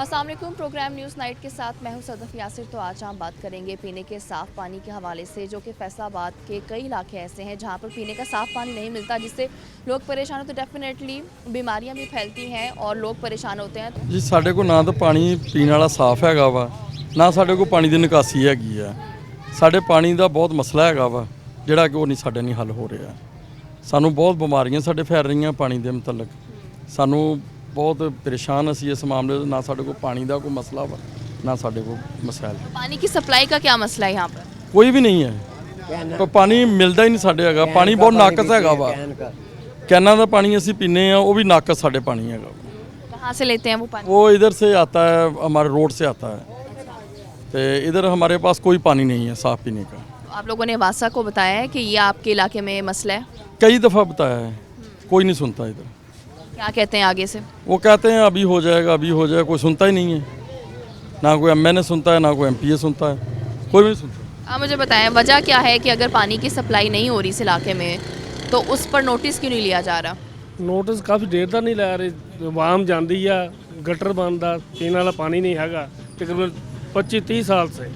अस्सलाम वालेकुम। Programme news night के साथ मैं हूं सदफ यासिर। तो आज हम बात करेंगे पीने के साफ़ पानी के हवाले से, जो कि फैसलाबाद के कई इलाके ऐसे हैं जहां पर पीने का साफ़ पानी नहीं मिलता, जिससे लोग परेशान होते। डेफिनेटली बीमारियां भी फैलती हैं और लोग परेशान होते हैं। जी ਸਾਡੇ ਕੋਲ ਨਾ ਤਾਂ ਪਾਣੀ ਪੀਣ ਵਾਲਾ ਸਾਫ਼ ਹੈਗਾ ਵਾ, ਨਾ ਸਾਡੇ ਕੋਲ ਪਾਣੀ ਦੀ ਨਿਕਾਸੀ ਹੈਗੀ ਆ। ਸਾਡੇ ਪਾਣੀ ਦਾ ਬਹੁਤ ਮਸਲਾ ਹੈਗਾ ਵਾ, ਜਿਹੜਾ ਕਿ ਉਹ ਨਹੀਂ ਸਾਡੇ ਨਹੀਂ ਹੱਲ ਹੋ ਰਿਹਾ। ਸਾਨੂੰ ਬਹੁਤ ਬਿਮਾਰੀਆਂ ਸਾਡੇ ਫੈਲ ਰਹੀਆਂ ਪਾਣੀ ਦੇ ਮੁਤਲਕ। ਸਾਨੂੰ ਬਹੁਤ ਪਰੇਸ਼ਾਨ ਅਸੀਂ ਇਸ ਮਾਮਲੇ 'ਚ, ਨਾ ਸਾਡੇ ਕੋਲ ਪਾਣੀ ਦਾ ਕੋਈ ਮਸਲਾ ਵਾ, ਨਾ ਸਾਡੇ ਕੋਲ ਮਸਾਇਲ। पानी की सप्लाई का क्या मसला है यहाँ पर? ਕੋਈ ਵੀ ਨਹੀਂ ਹੈ, ਪਰ ਪਾਣੀ ਮਿਲਦਾ ਹੀ ਨਹੀਂ ਸਾਡੇ ਹੈਗਾ। ਪਾਣੀ ਬਹੁਤ ਨਾਕਸ ਹੈਗਾ ਵਾ। ਕੈਨਾਂ ਦਾ ਪਾਣੀ ਅਸੀਂ ਪੀਂਦੇ ਆ, ਉਹ ਵੀ ਨਾਕਸ ਸਾਡੇ ਪਾਣੀ ਹੈਗਾ। कहाँ से लेते हैं वो पानी? वो इधर से आता है, हमारे रोड से आता है। तो इधर हमारे पास कोई पानी नहीं है साफ़ पीने का। तो आप लोगों ने वासा को बताया है कि ये आपके इलाके में मसला है? कई दफ़ा बताया है, कोई नहीं सुनता इधर। क्या कहते हैं आगे से? वो कहते हैं अभी हो जाएगा, अभी हो जाएगा, कोई सुनता ही नहीं है। ना कोई MNA सुनता है, ना कोई MPA सुनता है, कोई भी नहीं सुनता। आप मुझे बताएं वजह क्या है कि अगर पानी की सप्लाई नहीं हो रही इस इलाके में, तो उस पर नोटिस क्यों नहीं लिया जा रहा? ਨੋਟਿਸ ਕਾਫੀ ਦੇਰ ਦਾ ਨਹੀਂ ਲੈ ਰਹੇ। ਆਵਾਮ ਜਾਂਦੀ ਆ, ਗਟਰ ਬੰਦ ਆ, ਪੀਣ ਵਾਲਾ ਪਾਣੀ नहीं हैगा। तकरीबन 25-30 साल से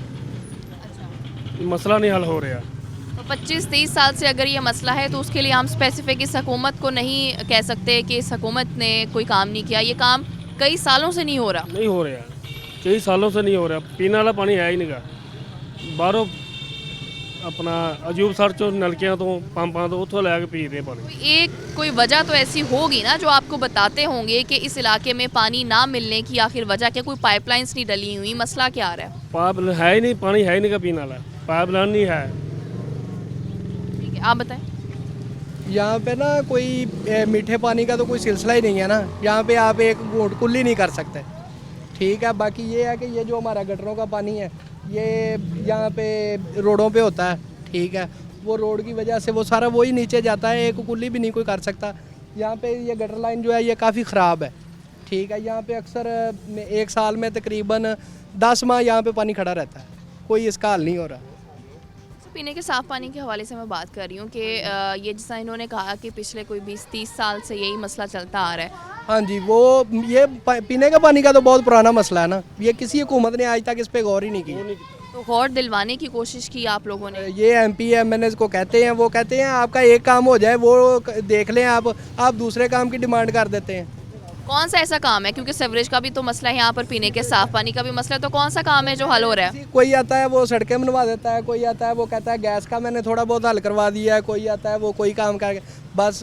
मसला नहीं हल हो रहा। तो 25-30 साल से अगर ये मसला है, तो उसके लिए हम स्पेसिफिक इस हुकूमत को नहीं कह सकते कि इस हुकूमत ने कोई काम नहीं किया। ये काम कई सालों से नहीं हो रहा। नहीं हो रहा, कई सालों से नहीं हो रहा। पीने वाला पानी है ही नहीं गा। बाहरों अपना अजूब सर चो नलकियां तो पंपां तो उतों लैके पी रहे पानी। कोई वजह तो ऐसी होगी ना जो आपको बताते होंगे कि इस इलाके में पानी ना मिलने की आखिर वजह क्या? कोई पाइपलाइंस नहीं डली हुई, मसला क्या आ रहा है? पाइप है ही नहीं, पानी है ही नहीं का पीने वाला। पाइप लाइन नहीं है। ठीक है, आप बताएं। यहाँ पे ना कोई मीठे पानी का तो कोई सिलसिला ही नहीं है ना। यहाँ पे आप एक घूंट कुल्ली नहीं कर सकते। ठीक है, बाकी ये है कि ये जो हमारा गटरों का पानी है, ये यहाँ पे रोडों पे होता है। ठीक है, वो रोड की वजह से वो सारा वही नीचे जाता है, एक कुल्ली भी नहीं कोई कर सकता। यहाँ पे ये गटर लाइन जो है ये काफ़ी ख़राब है। ठीक है, यहाँ पे अक्सर एक साल में तकरीबन 10 माह यहाँ पे पानी खड़ा रहता है, कोई इसका हल नहीं हो रहा। पीने के साफ़ पानी के हवाले से मैं बात कर रही हूँ कि ये जैसा इन्होंने कहा कि पिछले कोई 20-30 साल से यही मसला चलता आ रहा है। हाँ जी, वो ये पीने का पानी का तो बहुत पुराना मसला है ना। ये किसी हुकूमत ने आज तक इस पे गौर ही नहीं की। तो गौर दिलवाने की कोशिश की आप लोगों ने? ये MP MNA को कहते हैं, वो कहते हैं आपका एक काम हो जाए वो देख लें, आप दूसरे काम की डिमांड कर देते हैं। कौन सा ऐसा काम है? क्योंकि सीवरेज का भी तो मसला है, यहाँ पर पीने के साफ़ पानी का भी मसला है। तो कौन सा काम है जो हल हो रहा है? कोई आता है वो सड़कें बनवा देता है, कोई आता है वो कहता है गैस का मैंने थोड़ा बहुत हल करवा दिया है, कोई आता है वो कोई काम करके बस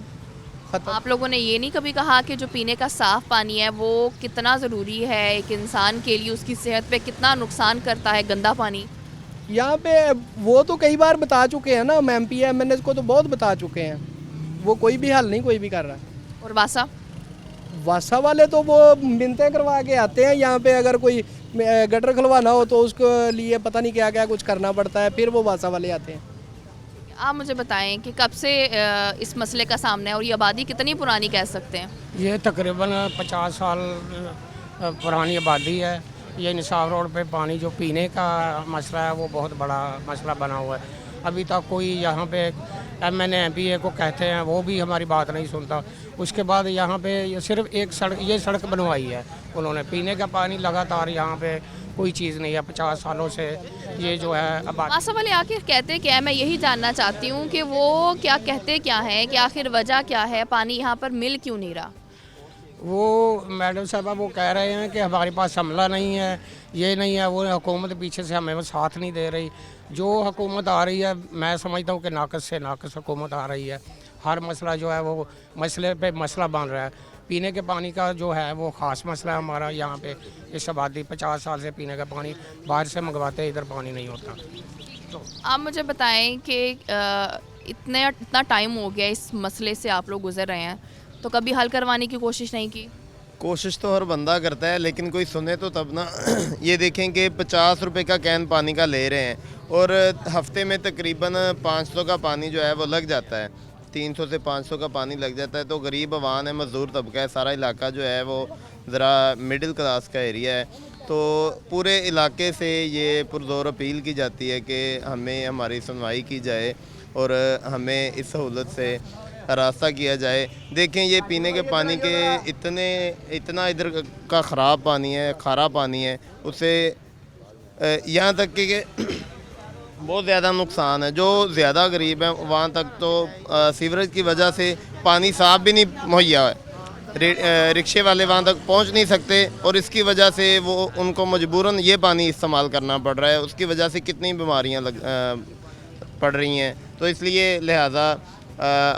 खत्म। आप लोगों ने ये नहीं कभी कहा कि जो पीने का साफ़ पानी है वो कितना ज़रूरी है एक इंसान के लिए, उसकी सेहत पे कितना नुकसान करता है गंदा पानी? यहाँ पे वो तो कई बार बता चुके हैं ना, हम MP MNA को तो बहुत बता चुके हैं, वो कोई भी हल नहीं कोई भी कर रहा है। और वासा वासा वाले तो वो मिन्नतें करवा के आते हैं। यहाँ पे अगर कोई गटर खुलवाना हो तो उसके लिए पता नहीं क्या क्या कुछ करना पड़ता है, फिर वो वासा वाले आते हैं। आप मुझे बताएं कि कब से इस मसले का सामना है और ये आबादी कितनी पुरानी कह सकते हैं? ये तकरीबन 50 साल पुरानी आबादी है। ये निसार रोड पे पानी जो पीने का मसला है वो बहुत बड़ा मसला बना हुआ है। अभी तक कोई यहाँ पे MNA MPA को कहते हैं, वो भी हमारी बात नहीं सुनता। उसके बाद यहाँ पे ये सिर्फ एक सड़क, ये सड़क बनवाई है उन्होंने। पीने का पानी लगातार यहाँ पे कोई चीज़ नहीं है 50 सालों से। ये जो है अब वासा वाले आखिर कहते क्या है? मैं यही जानना चाहती हूँ कि वो क्या कहते क्या हैं, कि आखिर वजह क्या है, पानी यहाँ पर मिल क्यों नहीं रहा? वो मैडम साहबा वो कह रहे हैं कि हमारे पास हमला नहीं है, ये नहीं है, वो हुकूमत पीछे से हमें वो साथ नहीं दे रही। जो हुकूमत आ रही है मैं समझता हूँ कि नाकस से नाकस हुकूमत आ रही है। हर मसला जो है वो मसले पे मसला बन रहा है। पीने के पानी का जो है वो ख़ास मसला है हमारा यहाँ पे। इस आबादी 50 साल से पीने का पानी बाहर से मंगवाते, इधर पानी नहीं होता। तो आप मुझे बताएं कि इतना टाइम हो गया इस मसले से आप लोग गुजर रहे हैं, तो कभी हल करवाने की कोशिश नहीं की? कोशिश तो हर बंदा करता है, लेकिन कोई सुने तो तब ना। ये देखें कि 50 रुपए का कैन पानी का ले रहे हैं और हफ्ते में तकरीबन 500 का पानी जो है वो लग जाता है। 300 से 500 का पानी लग जाता है। तो गरीब अवान है, मज़दूर तबका है, सारा इलाका जो है वो ज़रा मिडिल क्लास का एरिया है। तो पूरे इलाके से ये पुरज़ोर अपील की जाती है कि हमें हमारी सुनवाई की जाए और हमें इस सहूलत से रास्ता किया जाए। देखें ये पीने के पानी के इतना इधर का ख़राब पानी है, खारा पानी है, उससे यहाँ तक कि बहुत ज़्यादा नुकसान है। जो ज़्यादा गरीब हैं वहाँ तक तो सीवरेज की वजह से पानी साफ़ भी नहीं मुहैया है, रिक्शे वाले वहाँ तक पहुँच नहीं सकते और इसकी वजह से वो उनको मजबूरन ये पानी इस्तेमाल करना पड़ रहा है। उसकी वजह से कितनी बीमारियाँ पड़ रही हैं। तो इसलिए लिहाजा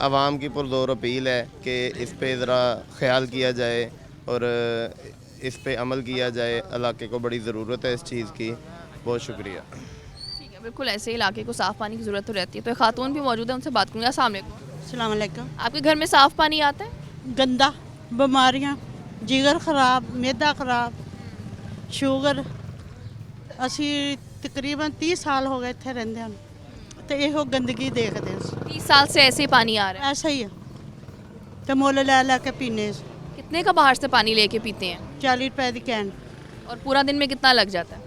आवाम की पुरज़ोर अपील है कि इस पे ज़रा ख्याल किया जाए और इस पे अमल किया जाए। इलाके को बड़ी ज़रूरत है इस चीज़ की। बहुत शुक्रिया। ठीक है, बिल्कुल ऐसे इलाके को साफ़ पानी की ज़रूरत तो रहती है। तो एक खातून भी मौजूद है, उनसे बात करूँगी। अस्सलाम वालेकुम। अस्सलाम वालेकुम। आपके घर में साफ़ पानी आता है? गंदा, बीमारियां, जिगर खराब, मैदा खराब, ਸ਼ੂਗਰ। ਅਸੀਂ ਤਕਰੀਬਨ 30 ਸਾਲ ਹੋ ਗਏ ਇੱਥੇ ਰਹਿੰਦੇ ਹਨ ਤੇ ਇਹੋ ਗੰਦਗੀ ਦੇਖਦੇ ਹਾਂ। 30 साल से ऐसे ही पानी आ रहा है। ਐਸਾ ਹੀ ਆ ਤੇ ਮੁੱਲ ਲੈ ਲੈ ਕੇ ਪੀਨੇ। कितने का बाहर से पानी लेके पीते हैं 40 ਰੁਪਏ ਦੀ ਕੈਨ। और पूरा दिन में कितना लग जाता है?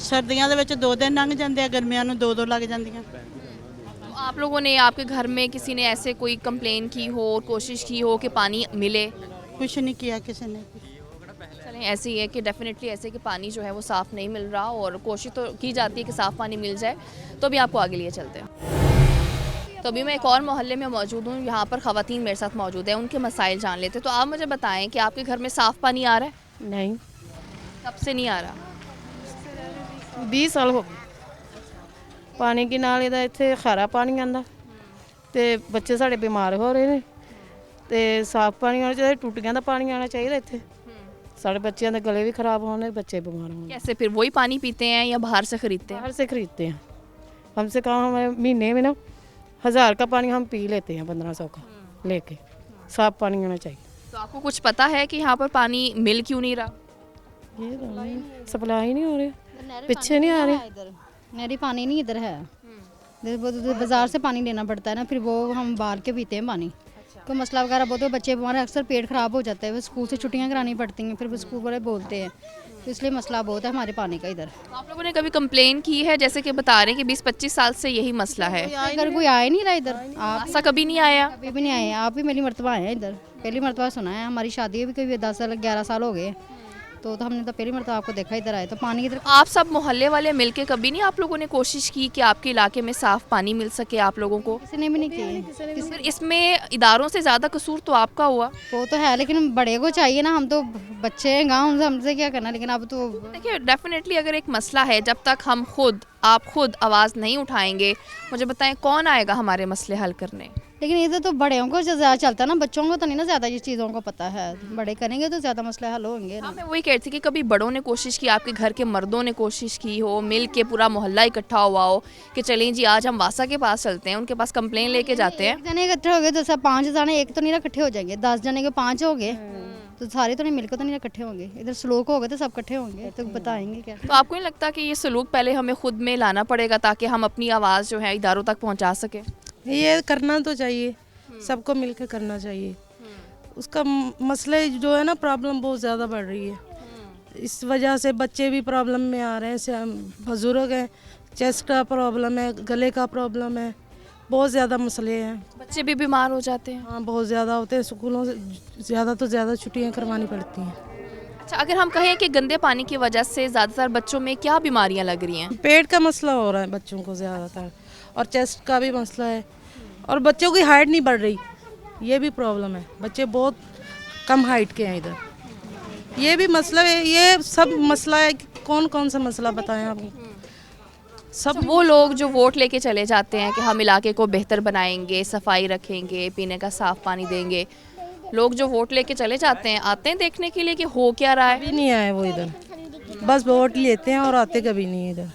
ਸਰਦੀਆਂ ਦੇ ਵਿੱਚ 2 ਦਿਨ ਲੰਘ ਜਾਂਦੇ ਆ, ਗਰਮੀਆਂ ਨੂੰ 2 ਲੱਗ ਜਾਂਦੀਆਂ। तो आप लोगों ने, आपके घर में किसी ने ऐसे कोई कंप्लेन की हो और कोशिश की हो कि पानी मिले? ਕੁਛ ਨਹੀਂ किया ਕਿਸੇ ने। चलें, ऐसे ही है कि डेफिनेटली ऐसे कि पानी जो है वो साफ़ नहीं मिल रहा और कोशिश तो की जाती है कि साफ़ पानी मिल जाए। तो अभी आपको आगे लिए चलते हैं। तो अभी मैं एक और मोहल्ले में मौजूद हूँ, यहाँ पर ख़वातीन मेरे साथ मौजूद है, उनके मसाइल जान लेते। तो आप मुझे बताएं कि आपके घर में साफ़ पानी आ रहा है? नहीं, कब से नहीं आ रहा? 20 ਸਾਲ ਹੋ ਗਏ। ਪਾਣੀ ਕੀ ਨਾਲ ਇਹਦਾ ਇੱਥੇ ਖਾਰਾ ਪਾਣੀ ਆਂਦਾ ਤੇ ਬੱਚੇ ਸਾਡੇ ਬਿਮਾਰ ਹੋ ਰਹੇ ਨੇ ਤੇ ਸਾਫ਼ ਪਾਣੀ ਆਉਣਾ ਚਾਹੀਦਾ, ਟੂਟੀਆਂ ਦਾ ਪਾਣੀ ਆਉਣਾ ਚਾਹੀਦਾ ਇੱਥੇ। ਸਾਡੇ ਬੱਚਿਆਂ ਦੇ ਗਲੇ ਵੀ ਖਰਾਬ ਹੋਣੇ, बच्चे बीमार होने। कैसे फिर वही पानी पीते हैं या बाहर से ख़रीदते हैं? बाहर से खरीदते हैं। कम से कम हमें महीने में ना 1000 का पानी हम पी लेते हैं, 1500 का लेके। साफ़ पानी होना चाहिए। तो आपको कुछ पता है कि यहाँ पर पानी मिल क्यों नहीं रहा? ये तो सप्लाई नहीं हो रही, पीछे नहीं आ रही। इधर नहरी पानी नहीं इधर है। बाज़ार से पानी लेना पड़ता है ना, फिर वो हम बाहर के पीते हैं पानी। कोई मसला वगैरह बहुत है, बच्चे हमारे अक्सर पेट ख़राब हो जाता है, वो स्कूल से छुट्टियां करानी पड़ती हैं, फिर वो स्कूल वाले बोलते हैं, तो इसलिए मसला बहुत है हमारे पानी का इधर। तो आप लोगों ने कभी कंप्लेन की है? जैसे कि बता रहे हैं कि 20-25 साल से यही मसला है, अगर कोई आए नहीं रहा इधर, आप ऐसा कभी नहीं आया? अभी भी नहीं आए। आप भी मेरी मरतबा आए हैं इधर, पहली मरतबा सुना है। हमारी शादी भी कोई 10 साल 11 साल हो गए, तो हमने तो पहली मरतबा आपको देखा इधर आए। तो पानी इधर आप सब मोहल्ले वाले मिलके कभी नहीं आप लोगों ने कोशिश की कि आपके इलाके में साफ़ पानी मिल सके आप लोगों को? किसी ने भी नहीं की। फिर इसमें इदारों से ज़्यादा कसूर तो आपका हुआ। वो तो है, लेकिन बड़े को चाहिए ना, हम तो बच्चे हैं गाँव, हमसे क्या करना। लेकिन अब तो देखिए, डेफिनेटली अगर एक मसला है, जब तक आप खुद आवाज़ नहीं उठाएंगे, मुझे बताएं कौन आएगा हमारे मसले हल करने? लेकिन इधर तो बड़ों को ज़्यादा चलता है ना, बच्चों को तो नहीं ना ज़्यादा ये चीज़ों को पता है। बड़े करेंगे तो ज़्यादा मसले हल होंगे ना। हाँ, मैं वही कह रही थी कि कभी बड़ों ने कोशिश की, आपके घर के मर्दों ने कोशिश की हो, मिल के पूरा मोहल्ला इकट्ठा हुआ हो कि चलें जी आज हम वासा के पास चलते हैं, उनके पास कंप्लेन लेके जाते हैं। एक जने इकट्ठे हो गए तो सब 5 जने एक तो नहीं ना इकट्ठे हो जाएंगे, 10 जने के 5 हो गए तो सारे तो नहीं मिलकर तो नहीं इकट्ठे होंगे। इधर सलूक हो गए तो सब इकट्ठे होंगे, तो बताएंगे क्या। तो आपको नहीं लगता कि ये सलूक पहले हमें खुद में लाना पड़ेगा ताकि हम अपनी आवाज़ जो है इदारों तक पहुंचा सके? ये करना तो चाहिए, सबको मिलकर करना चाहिए। उसका मसले जो है ना, प्रॉब्लम बहुत ज़्यादा बढ़ रही है, इस वजह से बच्चे भी प्रॉब्लम में आ रहे हैं, बुजुर्ग हैं, चेस्ट का प्रॉब्लम है, गले का प्रॉब्लम है, बहुत ज़्यादा मसले हैं। बच्चे भी बीमार हो जाते हैं। हाँ, बहुत ज़्यादा होते हैं, स्कूलों से ज़्यादा तो ज़्यादा छुट्टियाँ करवानी पड़ती हैं। अच्छा, अगर हम कहें कि गंदे पानी की वजह से ज़्यादातर बच्चों में क्या बीमारियां लग रही हैं? पेट का मसला हो रहा है बच्चों को ज़्यादातर, और चेस्ट का भी मसला है, और बच्चों की हाइट नहीं बढ़ रही, ये भी प्रॉब्लम है। बच्चे बहुत कम हाइट के हैं इधर, ये भी मसला है। ये सब मसला है, कौन कौन सा मसला बताएं आपको। सब वो लोग जो वोट लेके चले जाते हैं कि हम इलाके को बेहतर बनाएंगे, सफाई रखेंगे, पीने का साफ़ पानी देंगे, लोग जो वोट लेके चले जाते हैं आते हैं देखने के लिए कि हो क्या रहा है? कभी नहीं आए वो इधर, बस वोट लेते हैं और आते कभी नहीं इधर।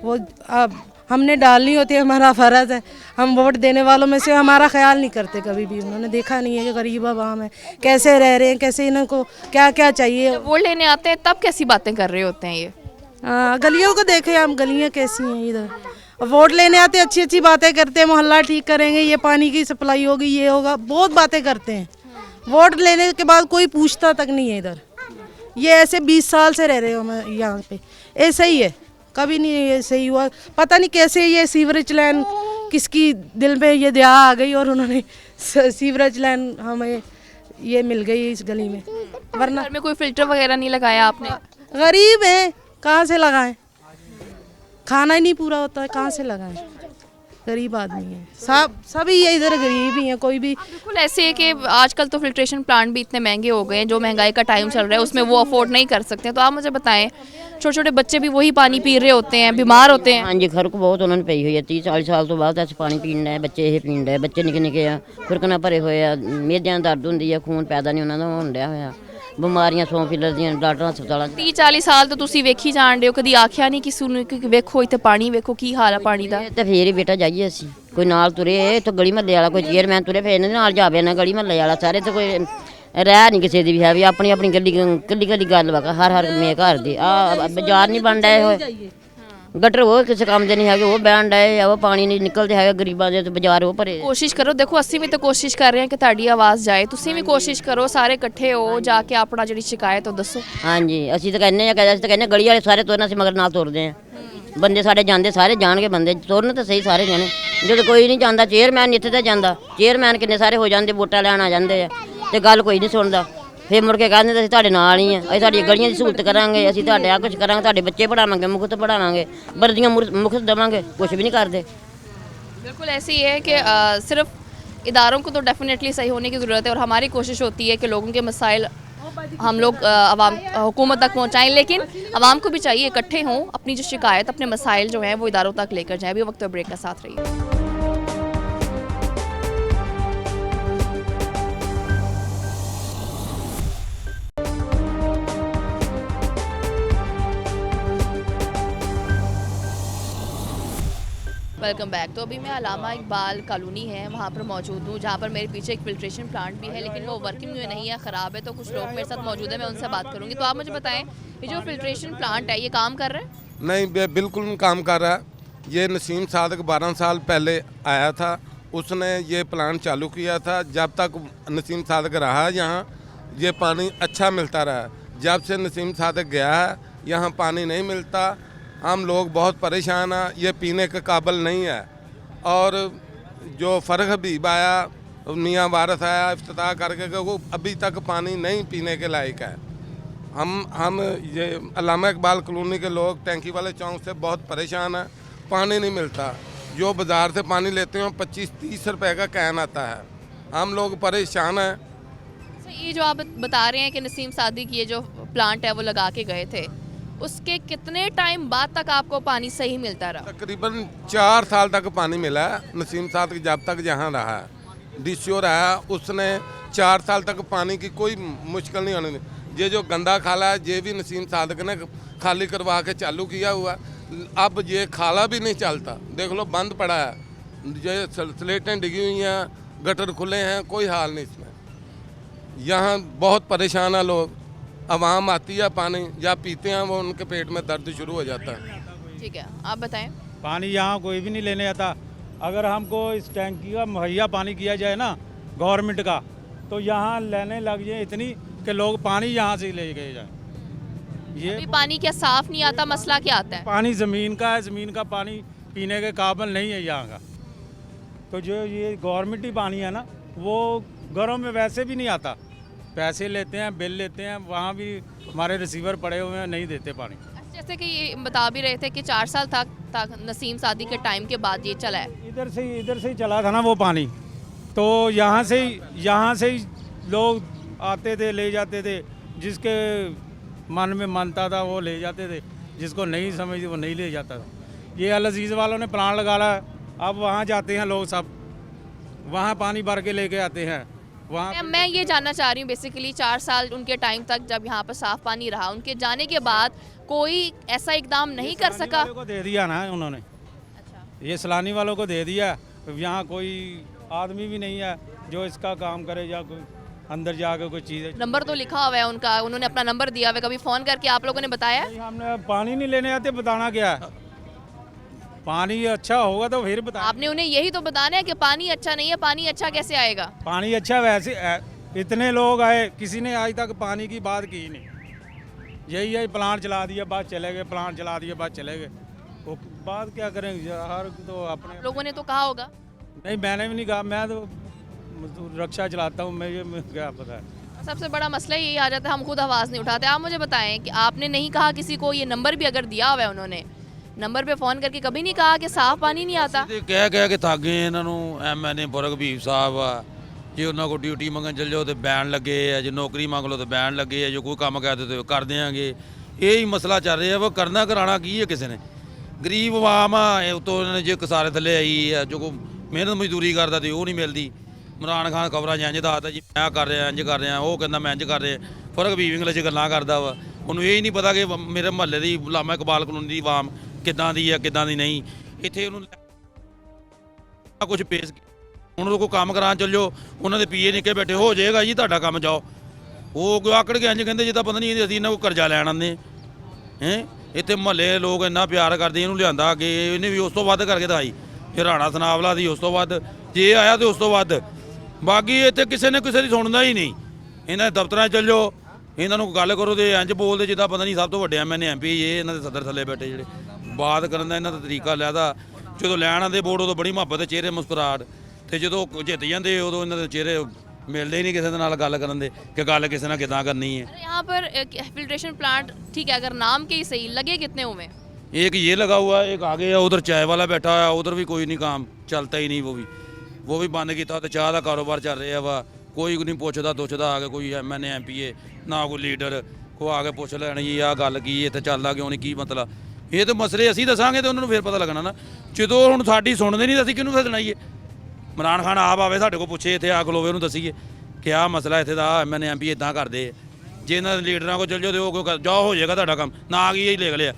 वो अब हमने डालनी होती है, हमारा फ़र्ज़ है, हम वोट देने वालों में से हमारा ख्याल नहीं करते कभी भी। उन्होंने देखा नहीं है कि गरीब आवाम है कैसे रह रहे हैं, कैसे इनको क्या क्या चाहिए। वोट लेने आते हैं तब कैसी बातें कर रहे होते हैं ये? गलियों को देखें हम, गलियाँ कैसी हैं इधर। वोट लेने आते अच्छी अच्छी बातें करते हैं, मोहल्ला ठीक करेंगे, ये पानी की सप्लाई होगी, ये होगा, बहुत बातें करते हैं। वोट लेने के बाद कोई पूछता तक नहीं है इधर। ये ऐसे 20 साल से रह रहे हो मैं यहाँ पे, ऐसा ही है, कभी नहीं ये सही हुआ। पता नहीं कैसे ये सीवरेज लाइन किसकी दिल में ये दया आ गई और उन्होंने सीवरेज लाइन हमें ये मिल गई इस गली में, वरना घर में कोई फिल्टर वगैरह नहीं लगाया आपने? गरीब है, कहाँ से लगाएं, खाना ही नहीं पूरा होता है, कहाँ से लगाएं, गरीब आदमी है, सब सभी ये इधर गरीब ही हैं, कोई भी। बिल्कुल ऐसे है कि आजकल तो फिल्ट्रेशन प्लांट भी इतने महंगे हो गए हैं, जो महंगाई का टाइम चल रहा है उसमें वो अफोर्ड नहीं कर सकते। तो आप मुझे बताएं, छोटे छोटे बच्चे भी वही पानी पी रहे होते हैं, बीमार होते हैं। हाँ जी, फर्क बहुत उन्होंने पई हुई है। 30-40 ਸਾਲ ਤੋਂ ਬਾਅਦ ਅਸੀਂ ਪਾਣੀ ਪੀਣ ਡਏ, ਬੱਚੇ ਇਹ ਪੀਣ ਡਏ, ਬੱਚੇ ਨਿੱਕੇ ਨਿੱਕੇ ਆ, ਖੁਰਕਣਾ ਭਰੇ ਹੋਏ ਆ, ਮੇਦਿਆਂ ਦਰਦ ਹੁੰਦੀ ਆ, ਖੂਨ ਪੈਦਾ ਨਹੀਂ ਉਹਨਾਂ ਦਾ ਹੋਣ ਡਿਆ ਹੋਇਆ, ਬਿਮਾਰੀਆਂ ਸੌਂ ਫਿਲਦੀਆਂ ਡਾਕਟਰ ਹਸਪਤਾਲਾਂ 'ਚ। 30-40 ਸਾਲ ਤੋਂ ਤੁਸੀਂ ਵੇਖੀ ਜਾਣ ਰਹੇ ਹੋ, ਕਦੀ ਆਖਿਆ ਨਹੀਂ ਕਿਸੇ ਨੂੰ ਕਿ ਵੇਖੋ ਇੱਥੇ ਪਾਣੀ ਵੇਖੋ ਕੀ ਹਾਲ ਆ ਪਾਣੀ ਦਾ? ਤੇ ਫੇਰ ਹੀ ਬੇਟਾ ਜਾਈਏ ਅਸੀਂ, ਕੋਈ ਨਾਲ ਤੁਰੇ ਇੱਥੋਂ ਗਲੀ ਮਹੱਲੇ ਵਾਲਾ, ਕੋਈ ਚੇਅਰਮੈਨ ਤੁਰੇ ਫੇਰ ਇਹਨਾਂ ਦੇ ਨਾਲ ਜਾਵੇ ਨਾ, ਗਲੀ ਮਹੱਲੇ ਵਾਲਾ ਸਾਰੇ ਤੇ ਕੋਈ ਰਹਿ ਨਹੀਂ ਕਿਸੇ ਦੀ ਵੀ ਹੈ ਵੀ ਆਪਣੀ ਆਪਣੀ ਕੱਲੀ ਗੱਲ ਵਾ ਹਰ ਮੇ ਘਰ ਦੀ। ਆ ਬਾਜ਼ਾਰ ਨਹੀਂ ਬਣ ਡਏ ਹੋਏ, ਗਟਰ ਉਹ ਕਿਸੇ ਕੰਮ ਦੇ ਨਹੀਂ ਹੈਗੇ, ਉਹ ਬਹਿਣ ਡਏ ਆ, ਉਹ ਪਾਣੀ ਨਹੀਂ ਨਿਕਲਦੇ ਹੈਗੇ ਗਰੀਬਾਂ ਦੇ, ਤੇ ਬਾਜ਼ਾਰ ਉਹ ਭਰੇ। ਕੋਸ਼ਿਸ਼ ਕਰੋ, ਦੇਖੋ ਅਸੀਂ ਵੀ ਤਾਂ ਕੋਸ਼ਿਸ਼ ਕਰ ਰਹੇ ਹਾਂ ਕਿ ਤੁਹਾਡੀ ਆਵਾਜ਼ ਜਾਏ, ਤੁਸੀਂ ਵੀ ਕੋਸ਼ਿਸ਼ ਕਰੋ, ਸਾਰੇ ਇਕੱਠੇ ਹੋ ਜਾ ਕੇ ਆਪਣਾ ਜਿਹੜੀ ਸ਼ਿਕਾਇਤ ਉਹ ਦੱਸੋ। ਹਾਂਜੀ, ਅਸੀਂ ਤਾਂ ਕਹਿੰਦੇ ਆ, ਅਸੀਂ ਤਾਂ ਕਹਿੰਦੇ ਗਲੀ ਵਾਲੇ ਸਾਰੇ ਤੁਰਨ, ਅਸੀਂ ਮਗਰ ਨਾਲ ਤੁਰਦੇ ਆ, ਬੰਦੇ ਸਾਡੇ ਜਾਂਦੇ ਸਾਰੇ ਜਾਣਗੇ, ਬੰਦੇ ਤੁਰਨ ਤਾਂ ਸਹੀ ਸਾਰੇ ਜਾਣੇ। ਜਦੋਂ ਕੋਈ ਨਹੀਂ ਜਾਂਦਾ, ਚੇਅਰਮੈਨ ਇੱਥੇ ਤਾਂ ਜਾਂਦਾ, ਚੇਅਰਮੈਨ ਕਿੰਨੇ ਸਾਰੇ ਹੋ ਜਾਂਦੇ, ਵੋਟਾਂ ਲੈਣ ਆ ਜਾਂਦੇ ਆ, ਤੇ ਗੱਲ ਕੋਈ ਨਹੀਂ ਸੁਣਦਾ। ਫਿਰ ਮੁੜ ਕੇ ਕਹਿੰਦੇ ਅਸੀਂ ਤੁਹਾਡੇ ਨਾਲ ਹੀ ਆ, ਅਸੀਂ ਤੁਹਾਡੀਆਂ ਗਲੀਆਂ ਦੀ ਸਹੂਲਤ ਕਰਾਂਗੇ, ਅਸੀਂ ਤੁਹਾਡੇ ਆ ਕੁਝ ਕਰਾਂਗੇ, ਤੁਹਾਡੇ ਬੱਚੇ ਪੜਾਵਾਂਗੇ, ਮੁਫਤ ਪੜਾਵਾਂਗੇ, ਵਰਦੀਆਂ ਮੁਫਤ ਦੇਵਾਂਗੇ, ਕੁਝ भी नहीं करते। बिल्कुल ऐसे ही है कि सिर्फ इदारों को तो डेफिनेटली सही होने की ज़रूरत है, और हमारी कोशिश होती है कि लोगों के मसाइल हम लोग अवाम हुकूमत तक पहुंचाएं, लेकिन अवाम को भी चाहिए इकट्ठे हों, अपनी जो शिकायत, अपने मसाइल जो हैं वो इदारों तक लेकर जाएं। अभी वक्त ब्रेक का साथ रहिए। Welcome back. तो अभी मैं अलामा इकबाल कॉलोनी है वहाँ पर मौजूद हूँ, जहाँ पर मेरे पीछे एक फिल्ट्रेशन प्लांट भी है, लेकिन वो वर्किंग में नहीं है, ख़राब है। तो कुछ लोग मेरे साथ मौजूद हैं, मैं उनसे बात करूँगी। तो आप मुझे बताएं, ये जो फिल्ट्रेशन प्लांट है ये काम कर रहा है? नहीं, बिल्कुल नहीं काम कर रहा है। ये नसीम सादक 12 साल पहले आया था, उसने ये प्लांट चालू किया था। जब तक नसीम सादक रहा यहाँ, ये पानी अच्छा मिलता रहा। जब से नसीम सादक गया है, यहाँ पानी नहीं मिलता, हम लोग बहुत परेशान हैं, ये पीने के काबिल नहीं है। और जो फ़र्क हबीब आया, मियाँ वारिस आया इफ्तिताह करके, वो अभी तक पानी नहीं पीने के लायक है। हम ये अलामा इकबाल कॉलोनी के लोग टैंकी वाले चौक से बहुत परेशान हैं, पानी नहीं मिलता। जो बाज़ार से पानी लेते हैं 25-30 रुपए का कैन आता है, हम लोग परेशान हैं। ये जो आप बता रहे हैं कि नसीम सादिक ये जो प्लांट है वो लगा के गए थे, उसके कितने टाइम बाद तक आपको पानी सही मिलता रहा? तकरीबन 4 साल तक पानी मिला है। नसीम सादक जब तक जहाँ रहा है, डीसीओ रहा, उसने 4 साल तक पानी की कोई मुश्किल नहीं होने दी। ये जो गंदा खाला है, ये भी नसीम सादक ने खाली करवा के चालू किया हुआ। अब ये खाला भी नहीं चलता, देख लो बंद पड़ा है, ये स्लेटें डिगी हुई हैं, गटर खुले हैं, कोई हाल नहीं इसमें। यहाँ बहुत परेशान है लोग। आवाम आती है पानी या पीते हैं, वो उनके पेट में दर्द शुरू हो जाता है। ठीक है, आप बताएं। पानी यहाँ कोई भी नहीं लेने आता। अगर हमको इस टैंकी का मुहैया पानी किया जाए ना गवर्नमेंट का, तो यहाँ लेने लग जाए इतनी कि लोग पानी यहाँ से ले गए जाए। ये अभी पानी क्या साफ नहीं आता? मसला क्या आता है? पानी ज़मीन का है, ज़मीन का पानी पीने के काबिल नहीं है यहाँ का। तो जो ये गवर्नमेंट ही पानी है ना, वो घरों में वैसे भी नहीं आता, पैसे लेते हैं, बिल लेते हैं, वहाँ भी हमारे रिसीवर पड़े हुए हैं, नहीं देते पानी। जैसे कि ये बता भी रहे थे कि 4 साल तक नसीम सादी के टाइम के बाद ये चला है। इधर से ही चला था ना वो पानी, तो यहाँ से ही लोग आते थे, ले जाते थे, जिसके मन में मानता था वो ले जाते थे, जिसको नहीं समझते वो नहीं ले जाता था। ये अल अजीज़ वालों ने प्लान लगा रहा है, अब वहाँ जाते हैं लोग, सब वहाँ पानी भर के लेके आते हैं। वहाँ मैं ये जानना चाह रही हूँ बेसिकली 4 साल उनके टाइम तक जब यहाँ पर साफ पानी रहा, उनके जाने के बाद कोई ऐसा इकदाम नहीं कर सका? को दे दिया ना उन्होंने। अच्छा। ये सलानी वालों को दे दिया, यहाँ कोई आदमी भी नहीं है जो इसका काम करे या कोई अंदर जाकर कोई चीज़। नंबर तो लिखा हुआ है उनका, उन्होंने अपना नंबर दिया हुआ है, कभी फ़ोन करके आप लोगों ने बताया? हमने पानी नहीं लेने आते, बताना क्या है? पानी अच्छा होगा तो फिर बता। आपने उन्हें यही तो बताना है कि पानी अच्छा नहीं है, पानी अच्छा कैसे आएगा? पानी अच्छा वैसे इतने लोग आए, किसी ने आज तक पानी की बात की नहीं। यही प्लांट चला दिया, बात चले गए, प्लांट चला दिया, बात चले गए, वो बात क्या करेंगे? हर तो अपने लोगों ने तो कहा होगा। नहीं, मैंने भी नहीं कहा, मैं तो मजदूर रक्षा चलाता हूँ मैं, ये क्या पता है। सबसे बड़ा मसला यही आ जाता है, हम खुद आवाज़ नहीं उठाते। आप मुझे बताएं कि आपने नहीं कहा किसी को, ये नंबर भी अगर दिया हुआ है उन्होंने, नंबर पे फ़ोन करके कभी नहीं कहा कि साफ़ पानी नहीं आता? ਕਹਿ ਕੇ ਥੱਕ ਗਏ ਇਹਨਾਂ ਨੂੰ। ਐਮਐਨਏ ਬੁਰਗਬੀਬ ਸਾਹਿਬ ਆ, ਜੇ ਉਹਨਾਂ ਕੋਲ ਡਿਊਟੀ ਮੰਗਣ ਚੱਲ ਜਾਓ ਤੇ ਬੈਨ ਲੱਗੇ ਆ, ਜੇ ਨੌਕਰੀ ਮੰਗ ਲਓ ਤੇ ਬੈਨ ਲੱਗੇ ਆ, ਜੇ ਕੋਈ ਕੰਮ ਕਹਿ ਦਿਓ ਤੇ ਕਰ ਦਿਆਂਗੇ। ਇਹ ਹੀ ਮਸਲਾ ਚੱਲ ਰਿਹਾ ਵਾ। ਕਰਨਾ ਕਰਾਣਾ ਕੀ ਹੈ ਕਿਸੇ ਨੇ? ਗਰੀਬ ਆਵਾਮ ਆ, ਉਤੋਂ ਇਹਨਾਂ ਨੇ ਜੇ ਕਸਾਰੇ ਥੱਲੇ ਆਈ ਆ, ਜੋ ਕੋਈ ਮਿਹਨਤ ਮਜ਼ਦੂਰੀ ਕਰਦਾ ਤੇ ਉਹ ਨਹੀਂ ਮਿਲਦੀ। ਇਮਰਾਨ ਖਾਨ ਖਬਰਾਂ 'ਚ ਇੰਝ ਦੱਸਦਾ ਜੀ ਮੈਂ ਕਰ ਰਿਹਾ, ਇੰਝ ਕਰ ਰਿਹਾ, ਉਹ ਕਹਿੰਦਾ ਮੈਂ ਇੰਝ ਕਰ ਰਿਹਾ। ਬੁਰਗਬੀਬ ਇੰਗਲਿਸ਼ 'ਚ ਗੱਲਾਂ ਕਰਦਾ ਵਾ। ਉਹਨੂੰ ਇਹ ਹੀ ਨਹੀਂ ਪਤਾ ਕਿ ਮੇਰੇ ਮੁਹੱਲੇ ਦੀ ਲਾਮਾ ਇਕਬਾਲ ਕਲੋਨੀ ਦੀ ਆਵਾਮ ਕਿੱਦਾਂ ਦੀ ਆ, ਕਿੱਦਾਂ ਦੀ ਨਹੀਂ। ਇੱਥੇ ਉਹਨੂੰ ਕੁਝ ਪੇਸ਼ ਹੁਣ ਉਹ ਕੋਈ ਕੰਮ ਕਰਾਉਣ ਚੱਲ ਜਾਓ, ਉਹਨਾਂ ਦੇ ਪੀਏ ਨਿੱਕੇ ਬੈਠੇ, ਹੋ ਜਾਏਗਾ ਜੀ ਤੁਹਾਡਾ ਕੰਮ, ਜਾਓ। ਉਹ ਕੋਈ ਆਕੜ ਕੇ ਇੰਝ ਕਹਿੰਦੇ ਜਿੱਦਾਂ ਪਤਾ ਨਹੀਂ ਅਸੀਂ ਇਹਨਾਂ ਕੋਲ ਕਰਜ਼ਾ ਲੈਣ ਆਉਂਦੇ ਹੈਂ। ਇੱਥੇ ਮੁਹੱਲੇ ਲੋਕ ਇੰਨਾ ਪਿਆਰ ਕਰਦੇ, ਇਹਨੂੰ ਲਿਆਂਦਾ ਅੱਗੇ, ਇਹਨੇ ਵੀ ਉਸ ਤੋਂ ਵੱਧ ਕਰਕੇ ਦਿਖਾਈ। ਫਿਰ ਰਾਣਾ ਸਨਾਵਲਾ ਦੀ ਉਸ ਤੋਂ ਵੱਧ, ਜੇ ਆਇਆ ਤੇ ਉਸ ਤੋਂ ਵੱਧ। ਬਾਕੀ ਇੱਥੇ ਕਿਸੇ ਨੇ ਕਿਸੇ ਦੀ ਸੁਣਦਾ ਹੀ ਨਹੀਂ। ਇਹਨਾਂ ਦੇ ਦਫ਼ਤਰਾਂ 'ਚ ਚੱਲ ਜਾਓ, ਇਹਨਾਂ ਨੂੰ ਗੱਲ ਕਰੋ ਤੇ ਇੰਝ ਬੋਲਦੇ ਜਿੱਦਾਂ ਪਤਾ ਨਹੀਂ ਸਭ ਤੋਂ ਵੱਡੇ ਐਮਐਨਏ ਐਮਪੀ ਇਹ ਇਹਨਾਂ ਦੇ ਸਦਰ ਥੱਲੇ ਬੈਠੇ ਜਿਹੜੇ। ਬਾਤ ਕਰਨ ਦਾ ਇਹਨਾਂ ਦਾ ਤਰੀਕਾ ਲਿਆਦਾ। ਜਦੋਂ ਲੈਣ ਆਉਂਦੇ ਵੋਟ ਉਦੋਂ ਬੜੀ ਮੁਹੱਬਤ ਦੇ ਚਿਹਰੇ ਮੁਸਕਰਾਹਟ, ਤੇ ਜਦੋਂ ਜਿੱਤ ਜਾਂਦੇ ਉਦੋਂ ਇਹਨਾਂ ਦੇ ਚਿਹਰੇ ਮਿਲਦੇ ਹੀ ਨਹੀਂ ਕਿਸੇ ਦੇ ਨਾਲ ਗੱਲ ਕਰਨ ਦੇ ਕਿ ਗੱਲ ਕਿਸੇ ਨਾਲ ਕਿੱਦਾਂ करनी है। यहाँ पर फिल्ट्रेशन प्लांट ठीक है, अगर नाम के ही सही, लगे कितने हुए? एक ये लगा हुआ है, एक आगे है, उधर चाय वाला बैठा है, उधर भी कोई नहीं काम चलता ही नहीं। वो भी बंद किया। तो चाह का कारोबार चल रहा वा, कोई नहीं पुछदा दुछदा आके, कोई एमएनए एमपीए ना कोई लीडर को आके पुछ लैण जी आह गल की इत्थे चलदा क्यों नहीं, की मतलब। ये तो मसले असीं दसांगे तो उन्होंने फिर पता लगना ना। जो हुण साडी सुणदे नहीं, असीं किहनूं सदना जी? इमरान खान आप आवे साडे कोल पुछे, इत्थे आ खलोवे, उहनूं दसीए कि आह मसला इत्थे दा एमएनए एमपी इदां करदे। जे इन्हां लीडरां कोल चल जाओ तो वो जाओ हो जाएगा तुहाडा काम, ना की ही लिख लिया,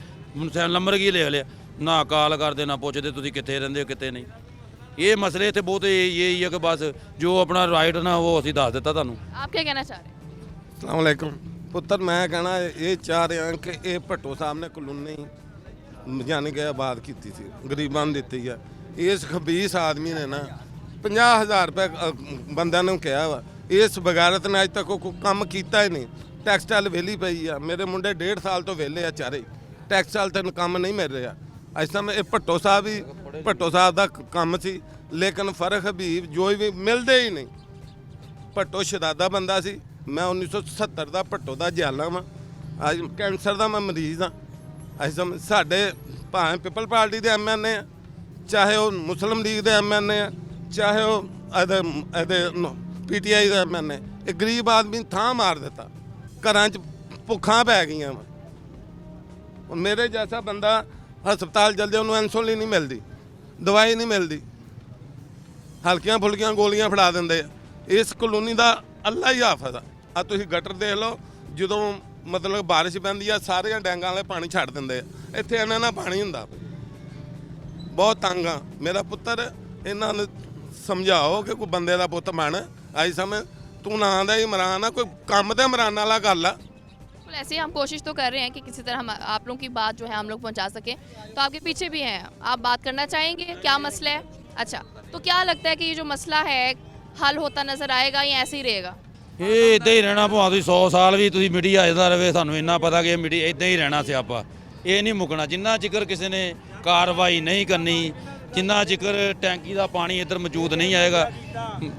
सैन नंबर की लिख लिया, ना कॉल करदे ना पुछदे तुसीं कित्थे रहिंदे हो कित्थे नहीं। ये मसले इत्थे बहुत यही है कि बस जो अपना राइट ना वो असीं दस दित्ता तुहानूं। आप क्या कहना चाह रहे हैं? अस्सलाम वालेकुम पुत्र, मैं कहना ये चाह रहा कि ये भट्टो साहब ने कॉलोनी यानी कि आबाद की थी, गरीबां नूं दित्ती है। इस खबीस आदमी ने ना 50,000 रुपये बंदे ने कहा वा, इस बगैरत ने अज तक कोई काम किया ही नहीं। टैक्सटाइल वेली पई है, मेरे मुंडे 1.5 साल तो वेले आ चारे, टैक्सटाइल तेन काम नहीं मिल रहा। अज समय ये भट्टो साहब ही भट्टो साहब का काम सी, लेकिन फर्क हबीब जो भी मिलते ही नहीं। भट्टो शदादा बंदा सी, मैं 1970 का भट्टो का जयाला वा, अज कैंसर का मैं मरीज़ हाँ। अज समय साढ़े भावें पीपल पार्टी के एमएनए आ, चाहे वो मुस्लिम लीग के एमएनए आ, चाहे वो पीटीआई का एमएनए, ये गरीब आदमी थां मार दिता, घर भुखा पै गई वा। मेरे जैसा बंदा हस्पताल चल जाए, उन्होंने इंसुलिन नहीं मिलती, दवाई नहीं मिलती, हल्कियां फुल्कियां गोलियां फड़ा देंगे। इस कॉलोनी का अल्लाह ही हाफिज़ आ। तुसीं गटर देख लो, जो मतलब बारिश पैंदी है सारे डैंगां वाले पानी छड्ड देंगे, इत्थे इन्हां नाल पानी हुंदा। बहुत तंग आ मेरा पुत्तर, इन्हां नूं समझाओ कि कोई बंदे दा पुत्त बन। अज समय तू ना दा इमरान आ, कोई काम ते इमरान वाला गल आ। बिल्कुल ऐसे ही हम कोशिश तो कर रहे हैं कि किसी तरह हम आप लोगों की बात जो है हम लोग पहुंचा सकें। तो आपके पीछे भी हैं, आप बात करना चाहेंगे, क्या मसला है? अच्छा, तो क्या लगता है कि ये जो मसला है हल होता नज़र आएगा या ऐसे ही रहेगा? ਇਹ ਇੱਦਾਂ ਹੀ ਰਹਿਣਾ ਭਾਵੇਂ 100 ਸਾਲ ਵੀ ਤੁਸੀਂ ਮੀਡੀਆ ਆਇਦਾ ਰਹੇ, ਸਾਨੂੰ ਇੰਨਾ ਪਤਾ ਕਿ ਮੀਡੀਆ ਇੱਦਾਂ ਹੀ ਰਹਿਣਾ ਸਿਆਪਾ, ਇਹ ਨਹੀਂ ਮੁੱਕਣਾ। ਜਿੰਨਾ ਜ਼ਿਕਰ ਕਿਸੇ ਨੇ ਕਾਰਵਾਈ ਨਹੀਂ ਕਰਨੀ, ਜਿੰਨਾ ਜ਼ਿਕਰ ਟੈਂਕੀ ਦਾ ਪਾਣੀ ਇੱਧਰ ਮੌਜੂਦ ਨਹੀਂ ਆਏਗਾ,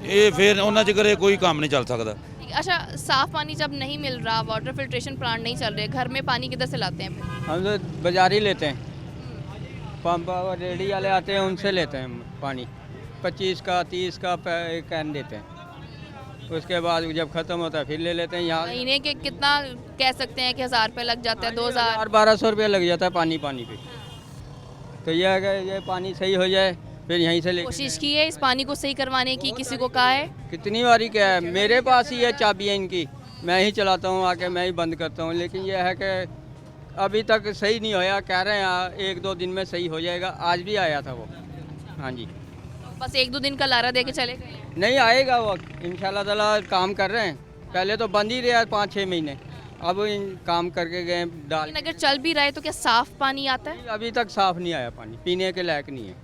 ਇਹ ਫਿਰ ਉਹਨਾਂ ਜ਼ਿਕਰ ਇਹ ਕੋਈ ਕੰਮ नहीं चल सकता। अच्छा, साफ पानी जब नहीं मिल रहा, वाटर फिल्ट्रेशन प्लांट नहीं चल रहे, घर में पानी किधर से लाते हैं फिर? हम तो बाजार ही लेते हैं, पंप और रेडी वाले आते हैं उनसे लेते हैं पानी। 25 का 30 का कैन देते हैं, उसके बाद जब ख़त्म होता है फिर ले लेते हैं। यहाँ महीने के कितना कह सकते हैं कि 1000 रुपये लग जाता है, 2000 1200 रुपया लग जाता है पानी पे। तो यह है कि ये पानी सही हो जाए, फिर यहीं से ले। कोशिश की है इस पानी को सही करवाने की, किसी को कहा है? कितनी बारी क्या है, मेरे पास ही है चाबियाँ इनकी, मैं ही चलाता हूँ, आके मैं ही बंद करता हूँ। लेकिन यह है कि अभी तक सही नहीं होया, कह रहे हैं 1-2 दिन में सही हो जाएगा। आज भी आया था वो। हाँ जी, बस 1-2 दिन का लारा दे के चले गए? नहीं आएगा वो, इंशाल्लाह ताला काम कर रहे हैं। पहले तो बंद ही रहा 5-6 महीने, अब काम करके गए डाल। लेकिन अगर चल भी रहा है तो क्या साफ पानी आता है? अभी तक साफ नहीं आया पानी, पीने के लायक नहीं है।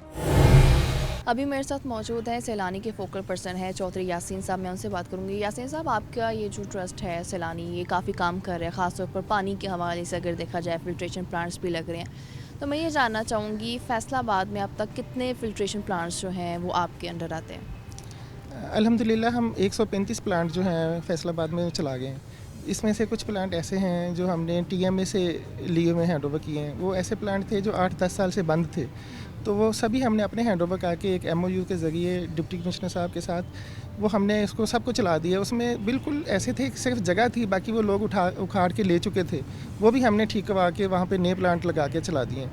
अभी मेरे साथ मौजूद है सैलानी के फोकल पर्सन है चौधरी यासीन साहब, मैं उनसे बात करूंगी। यासीन साहब, आपका ये जो ट्रस्ट है सैलानी, ये काफ़ी काम कर रहा है, ख़ासतौर पर पानी के हवाले से अगर देखा जाए, फिल्ट्रेशन प्लांट्स भी लग रहे हैं। तो मैं ये जानना चाहूँगी फैसलाबाद में अब तक कितने फिल्ट्रेशन प्लांट्स जो हैं वो आपके अंडर आते हैं? अल्हम्दुलिल्लाह हम 135 प्लांट जो हैं फैसलाबाद में चला गए हैं। इसमें से कुछ प्लांट ऐसे हैं जो हमने टीएमए से लिए हुए हैंड ओवर किए हैं। वो ऐसे प्लांट थे जो 8-10 साल से बंद थे, तो वो सभी हमने अपने हैंड ओवर करके एक MOU के ज़रिए डिप्टी कमिश्नर साहब के साथ वो हमने इसको सबको चला दिया। उसमें बिल्कुल ऐसे थे कि सिर्फ जगह थी, बाकी वो लोग उखाड़ के ले चुके थे, वो भी हमने ठीक करवा के वहाँ पे नए प्लांट लगा के चला दिए।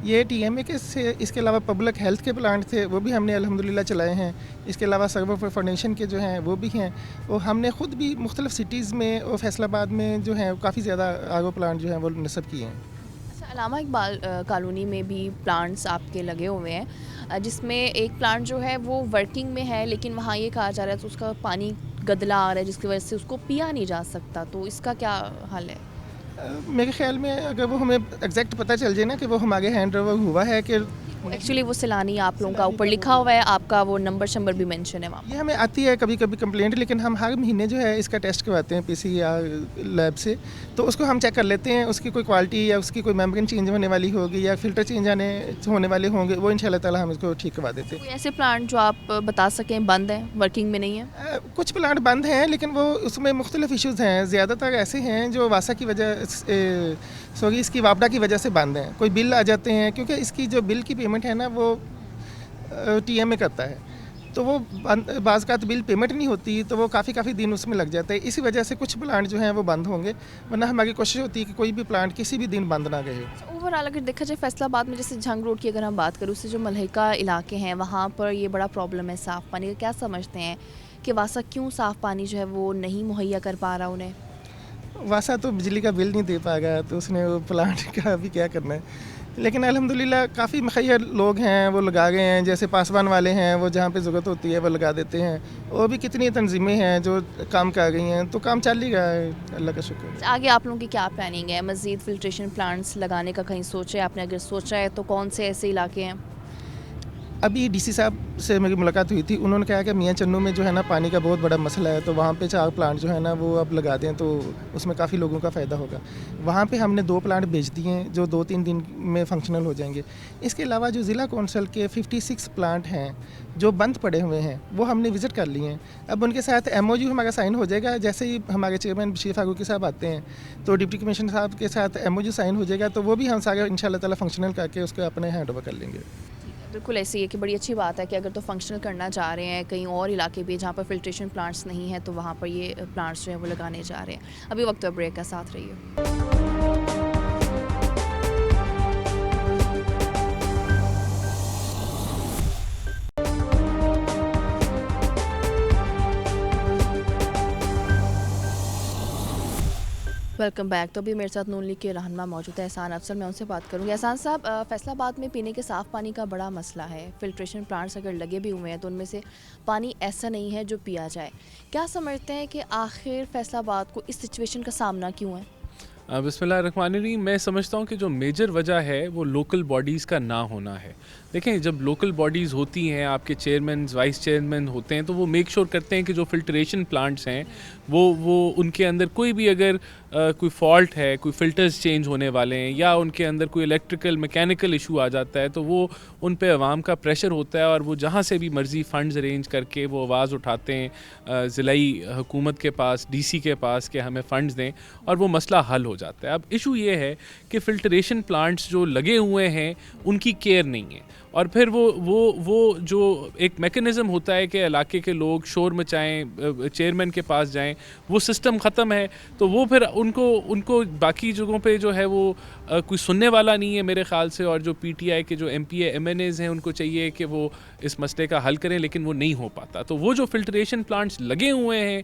ये TMA के से इसके अलावा पब्लिक हेल्थ के प्लांट थे, वो भी हमने अल्हम्दुलिल्लाह चलाए हैं। इसके अलावा सर्वर फाउंडेशन के जो हैं वो भी हैं। और हमने ख़ुद भी मुख्तलिफ़ सिटीज़ में और फैसलाबाद में जो हैं काफ़ी ज़्यादा आगो प्लांट जो हैं वो नस्ब किए हैं। अलामा इकबाल कॉलोनी में भी प्लांट्स आपके लगे हुए हैं, जिसमें एक प्लांट जो है वो वर्किंग में है, लेकिन वहाँ ये कहा जा रहा है तो उसका पानी गदला आ रहा है, जिसकी वजह से उसको पिया नहीं जा सकता। तो इसका क्या हल है? मेरे ख्याल में अगर वो हमें एग्जैक्ट पता चल जाए ना कि वो हमारे हैंड ओवर हुआ है कि एक्चुअली वो सैलानी आप लोगों का ऊपर लिखा हुआ है, आपका वो नंबर शंबर भी मेंशन है वहाँ। ये हमें आती है कभी कभी कंप्लेंट, लेकिन हम हर महीने जो है इसका टेस्ट करवाते हैं PCR लैब से, तो उसको हम चेक कर लेते हैं उसकी कोई क्वालिटी या उसकी कोई मेम्ब्रेन चेंज होने वाली होगी या फिल्टर चेंज होने वाले होंगे, वो इंशाल्लाह ताला हम इसको ठीक करवा देते हैं। कोई ऐसे प्लांट जो आप बता सकें बंद हैं, वर्किंग में नहीं है? कुछ प्लांट बंद हैं, लेकिन वो उसमें मुख्तलिफ इशूज़ हैं। ज़्यादातर ऐसे हैं जो वासा की वजह इसकी वापडा की वजह से बंद हैं। कोई बिल आ जाते हैं, क्योंकि इसकी जो बिल की पेमेंट है ना वो TMA करता है, तो वो बाज़ का बिल पेमेंट नहीं होती, तो वो काफ़ी दिन उसमें लग जाता है। इसी वजह से कुछ प्लांट जो हैं वो बंद होंगे, वरना हमारी कोशिश होती है कि कोई भी प्लांट किसी भी दिन बंद ना रहे। ओवरऑल अगर देखा जाए फैसलाबाद में, जैसे झंग रोड की अगर हम बात करूँ, उससे जो मलहका इलाके हैं वहाँ पर ये बड़ा प्रॉब्लम है साफ़ पानी का। क्या समझते हैं कि वासा क्यों साफ़ पानी जो है वो नहीं मुहैया कर पा रहा उन्हें? वासा तो बिजली का बिल नहीं दे पाएगा, तो उसने वो प्लांट का भी क्या करना है। लेकिन अल्हम्दुलिल्लाह काफ़ी मुखैर लोग हैं, वो लगा गए हैं। जैसे पासवान वाले हैं, वो जहाँ पे ज़रूरत होती है वो लगा देते हैं। और भी कितनी तंजीमें हैं जो काम कर गई हैं, तो काम चल ही रहा है, अल्लाह का शुक्र। आगे आप लोगों की क्या प्लानिंग है? मज़ीद फिल्ट्रेशन प्लांट्स लगाने का कहीं सोचा है आपने? अगर सोचा है तो कौन से ऐसे इलाके हैं? अभी DC साहब से मेरी मुलाकात हुई थी, उन्होंने कहा कि मियाँ चन्नू में जो है ना पानी का बहुत बड़ा मसला है, तो वहाँ पे 4 प्लांट जो है ना वो अब लगा दें तो उसमें काफ़ी लोगों का फ़ायदा होगा। वहाँ पे हमने 2 प्लांट भेज दिए हैं जो 2-3 दिन में फंक्शनल हो जाएंगे। इसके अलावा जो ज़िला कौंसल के 56 प्लांट हैं जो बंद पड़े हुए हैं, वो हमने विज़िट कर लिए हैं। अब उनके साथ MOU हमारा साइन हो जाएगा। जैसे ही हमारे चेयरमैन बशीर फारूकी साहब आते हैं, तो डिप्टी कमिश्नर साहब के साथ MOU साइन हो जाएगा, तो वो भी हम सारे इंशाल्लाह ताला फंक्शनल करके उसको अपने हैंड ओवर कर लेंगे। बिल्कुल ऐसे ही है कि बड़ी अच्छी बात है कि अगर तो फंक्शनल करना चाह रहे हैं, कहीं और इलाके भी जहाँ पर फिल्ट्रेशन प्लांट्स नहीं है तो वहाँ पर ये प्लांट्स जो हैं वो लगाने जा रहे हैं। अभी वक्त ब्रेक का साथ रहिए। Welcome back. तो अभी मेरे साथ नून लीग के रहनुमा मौजूद है एहसान अफसर, मैं उनसे बात करूँगी। एहसान साहब, फैसलाबाद में पीने के साफ़ पानी का बड़ा मसला है। फिल्ट्रेशन प्लांट्स अगर लगे भी हुए हैं तो उनमें से पानी ऐसा नहीं है जो पिया जाए। क्या समझते हैं कि आखिर फैसलाबाद को इस सिचुएशन का सामना क्यों है? बिस्मिल्लाहिर्रहमानिर्रहीम। मैं समझता हूँ कि जो मेजर वजह है वो लोकल बॉडीज़ का ना होना है। देखें, जब लोकल बॉडीज़ होती हैं, आपके चेयरमैन वाइस चेयरमैन होते हैं, तो वो मेक श्योर करते हैं कि जो फिल्ट्रेशन प्लांट्स हैं वो उनके अंदर कोई भी अगर कोई फॉल्ट है, कोई फ़िल्टर्स चेंज होने वाले हैं या उनके अंदर कोई इलेक्ट्रिकल मैकेनिकल इशू आ जाता है, तो वो उन पे अवाम का प्रेशर होता है और वो जहाँ से भी मर्ज़ी फ़ंड्स अरेंज करके वो आवाज़ उठाते हैं ज़िलाई हुकूमत के पास, DC के पास कि हमें फ़ंड्स दें, और वो मसला हल हो जाता है। अब इशू ये है कि फ़िल्ट्रेशन प्लांट्स जो लगे हुए हैं उनकी केयर नहीं है, और फिर वो जो एक मेकनिज़म होता है कि इलाके के लोग शोर मचाएं, चेयरमैन के पास जाएं, वो सिस्टम ख़त्म है। तो वो फिर उनको बाकी जगहों पे जो है वो कोई सुनने वाला नहीं है मेरे ख़्याल से। और जो PTI के जो MPA MNAs हैं उनको चाहिए कि वो इस मसले का हल करें, लेकिन वो नहीं हो पाता। तो वो जो फिल्ट्रेशन प्लांट्स लगे हुए हैं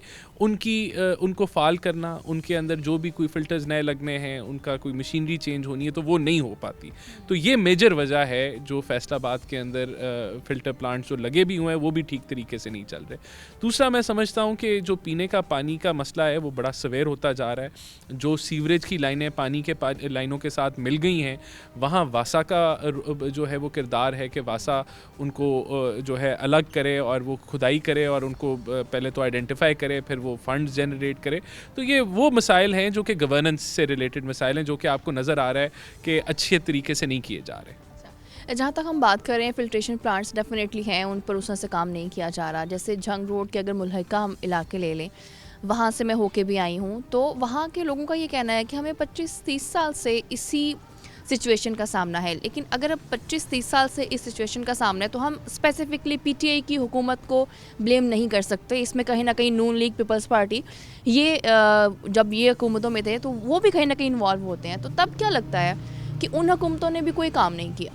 उनको फ़ाल करना, उनके अंदर जो भी कोई फ़िल्टर्स नए लगने हैं, उनका कोई मशीनरी चेंज होनी है, तो वो नहीं हो पाती। तो ये मेजर वजह है जो फैसलाबाद के अंदर फ़िल्टर प्लांट्स जो लगे भी हुए हैं वो भी ठीक तरीके से नहीं चल रहे। दूसरा, मैं समझता हूँ कि जो पीने का पानी का मसला है वो बड़ा सवेर होता जा रहा है। जो सीवरेज की लाइनें पानी के लाइनों के साथ मिल गई हैं, वहाँ वासा का जो है वो किरदार है कि वासा उनको जो है अलग करे और वो खुदाई करे और उनको पहले तो आइडेंटिफाई करे, फिर वो फंड्स जनरेट करे। तो ये वो मसाइल हैं जो कि गवर्नेंस से रिलेटेड मसाइल हैं, जो कि आपको नज़र आ रहा है कि अच्छे तरीके से नहीं किए जा रहे। जहाँ तक हम बात कर रहे हैं फिल्ट्रेशन प्लांट्स डेफिनेटली हैं, उन पर उस तरह से काम नहीं किया जा रहा। जैसे झंग रोड के अगर मुल्हिका हम इलाके ले लें, वहाँ से मैं होके भी आई हूँ, तो वहाँ के लोगों का ये कहना है कि हमें 25-30 साल से इसी सिचुएशन का सामना है। लेकिन अगर अब 25-30 साल से इस सिचुएशन का सामना है तो हम स्पेसिफिकली पीटीआई की हुकूमत को ब्लेम नहीं कर सकते। इसमें कहीं ना कहीं नून लीग, पीपल्स पार्टी, ये जब ये हुकूमतों में थे तो वो भी कहीं ना कहीं इन्वॉल्व होते हैं। तो तब क्या लगता है कि उन हुकूमतों ने भी कोई काम नहीं किया?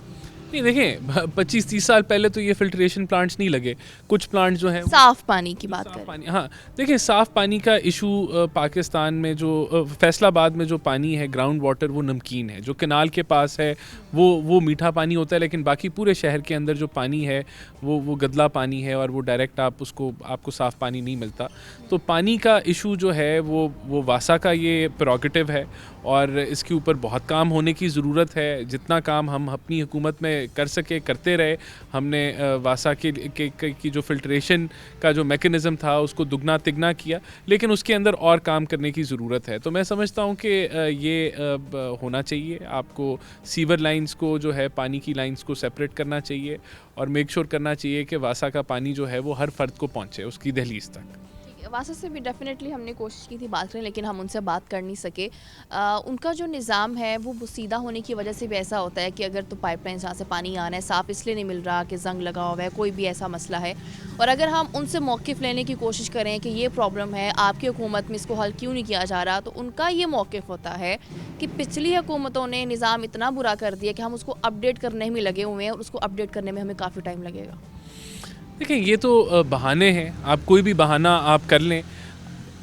नहीं, देखें 25-30 साल पहले तो ये फिल्ट्रेशन प्लांट्स नहीं लगे। कुछ प्लांट जो हैं साफ़ पानी की बात करें, पानी, हाँ देखिए साफ़ पानी का इशू पाकिस्तान में जो फैसलाबाद में जो पानी है ग्राउंड वाटर वो नमकीन है, जो कनाल के पास है वो मीठा पानी होता है, लेकिन बाकी पूरे शहर के अंदर जो पानी है वो गदला पानी है और वो डायरेक्ट आपको साफ़ पानी नहीं मिलता। तो पानी का इशू जो है वो वासा का ये प्रोगेटिव है और इसके ऊपर बहुत काम होने की ज़रूरत है। जितना काम हम अपनी हुकूमत में कर सके करते रहे। हमने वासा की जो फिल्ट्रेशन का जो मैकेनिज़्म था उसको दुगना तिगना किया, लेकिन उसके अंदर और काम करने की ज़रूरत है। तो मैं समझता हूँ कि ये होना चाहिए। आपको सीवर लाइंस को जो है पानी की लाइंस को सेपरेट करना चाहिए और मेक श्योर करना चाहिए कि वासा का पानी जो है वो हर फर्द को पहुँचे उसकी दहलीज तक। वासा से भी डेफिनेटली हमने कोशिश की थी बात करें, लेकिन हम उनसे बात कर नहीं सके। उनका जो निज़ाम है वो सीधा होने की वजह से भी ऐसा होता है कि अगर तो पाइपलाइन जहाँ से पानी आना है साफ़ इसलिए नहीं मिल रहा कि जंग लगा हुआ है, कोई भी ऐसा मसला है। और अगर हम उनसे मौक़िफ़ लेने की कोशिश करें कि ये प्रॉब्लम है, आपकी हुकूमत में इसको हल क्यों नहीं किया जा रहा, तो उनका ये मौक़िफ़ होता है कि पिछली हुकूमतों ने निज़ाम इतना बुरा कर दिया कि हम उसको अपडेट करने में लगे हुए हैं और उसको अपडेट करने में हमें काफ़ी टाइम लगेगा। देखिए ये तो बहाने हैं, आप कोई भी बहाना आप कर लें।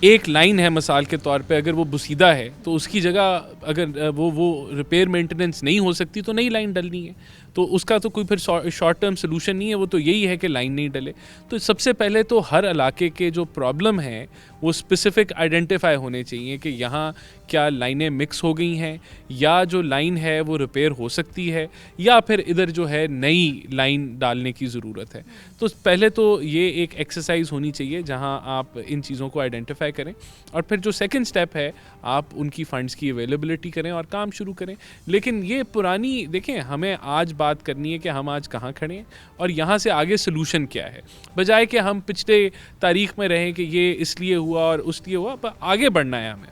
एक लाइन है मिसाल के तौर पे, अगर वो बुसीदा है तो उसकी जगह अगर वो रिपेयर मेंटेनेंस नहीं हो सकती तो नई लाइन डलनी है। तो उसका तो कोई फिर शॉर्ट टर्म सोल्यूशन नहीं है, वो तो यही है कि लाइन नहीं डले। तो सबसे पहले तो हर इलाके के जो प्रॉब्लम हैं वो स्पेसिफिक आइडेंटिफाई होने चाहिए कि यहाँ क्या लाइनें मिक्स हो गई हैं या जो लाइन है वो रिपेयर हो सकती है या फिर इधर जो है नई लाइन डालने की ज़रूरत है। तो पहले तो ये एक एक्सरसाइज होनी चाहिए जहाँ आप इन चीज़ों को आइडेंटिफाई करें और फिर जो सेकंड स्टेप है आप उनकी फ़ंड्स की अवेलेबिलिटी करें और काम शुरू करें। लेकिन ये पुरानी देखें, हमें आज बात करनी है कि हम आज कहाँ खड़े हैं और यहाँ से आगे सोल्यूशन क्या है, बजाय कि हम पिछले तारीख में रहें कि ये इसलिए हुआ और उसलिए हुआ। पर आगे बढ़ना है हमें।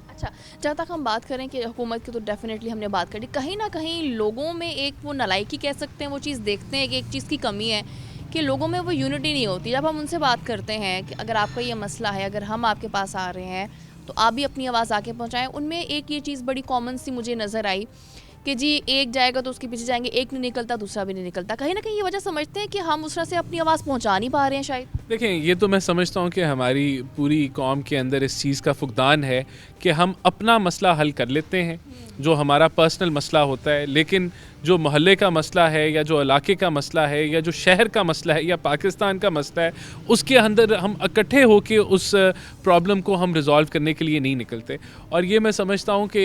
अच्छा, जहाँ तक हम बात करें कि हुकूमत की, तो डेफिनेटली हमने बात करी, कहीं ना कहीं लोगों में एक वो नालायकी कह सकते हैं, वो चीज़ देखते हैं कि एक चीज़ की कमी है कि लोगों में वो यूनिटी नहीं होती। जब हम उनसे बात करते हैं कि अगर आपका ये मसला है, अगर हम आपके पास आ रहे हैं तो आप भी अपनी आवाज़ आके पहुँचाएँ, उनमें एक ये चीज़ बड़ी कॉमन सी मुझे नज़र आई कि जी एक जाएगा तो उसके पीछे जाएंगे, एक नहीं निकलता दूसरा भी नहीं निकलता। कहीं ना कहीं ये वजह समझते हैं कि हम उस तरह से अपनी आवाज़ पहुंचा नहीं पा रहे हैं शायद। देखें ये तो मैं समझता हूँ कि हमारी पूरी कौम के अंदर इस चीज़ का फुकदान है कि हम अपना मसला हल कर लेते हैं, जो हमारा पर्सनल मसला होता है, लेकिन जो मोहल्ले का मसला है या जो इलाके का मसला है या जो शहर का मसला है या पाकिस्तान का मसला है, उसके अंदर हम इकट्ठे होकर उस प्रॉब्लम को हम रिज़ॉल्व करने के लिए नहीं निकलते। और ये मैं समझता हूँ कि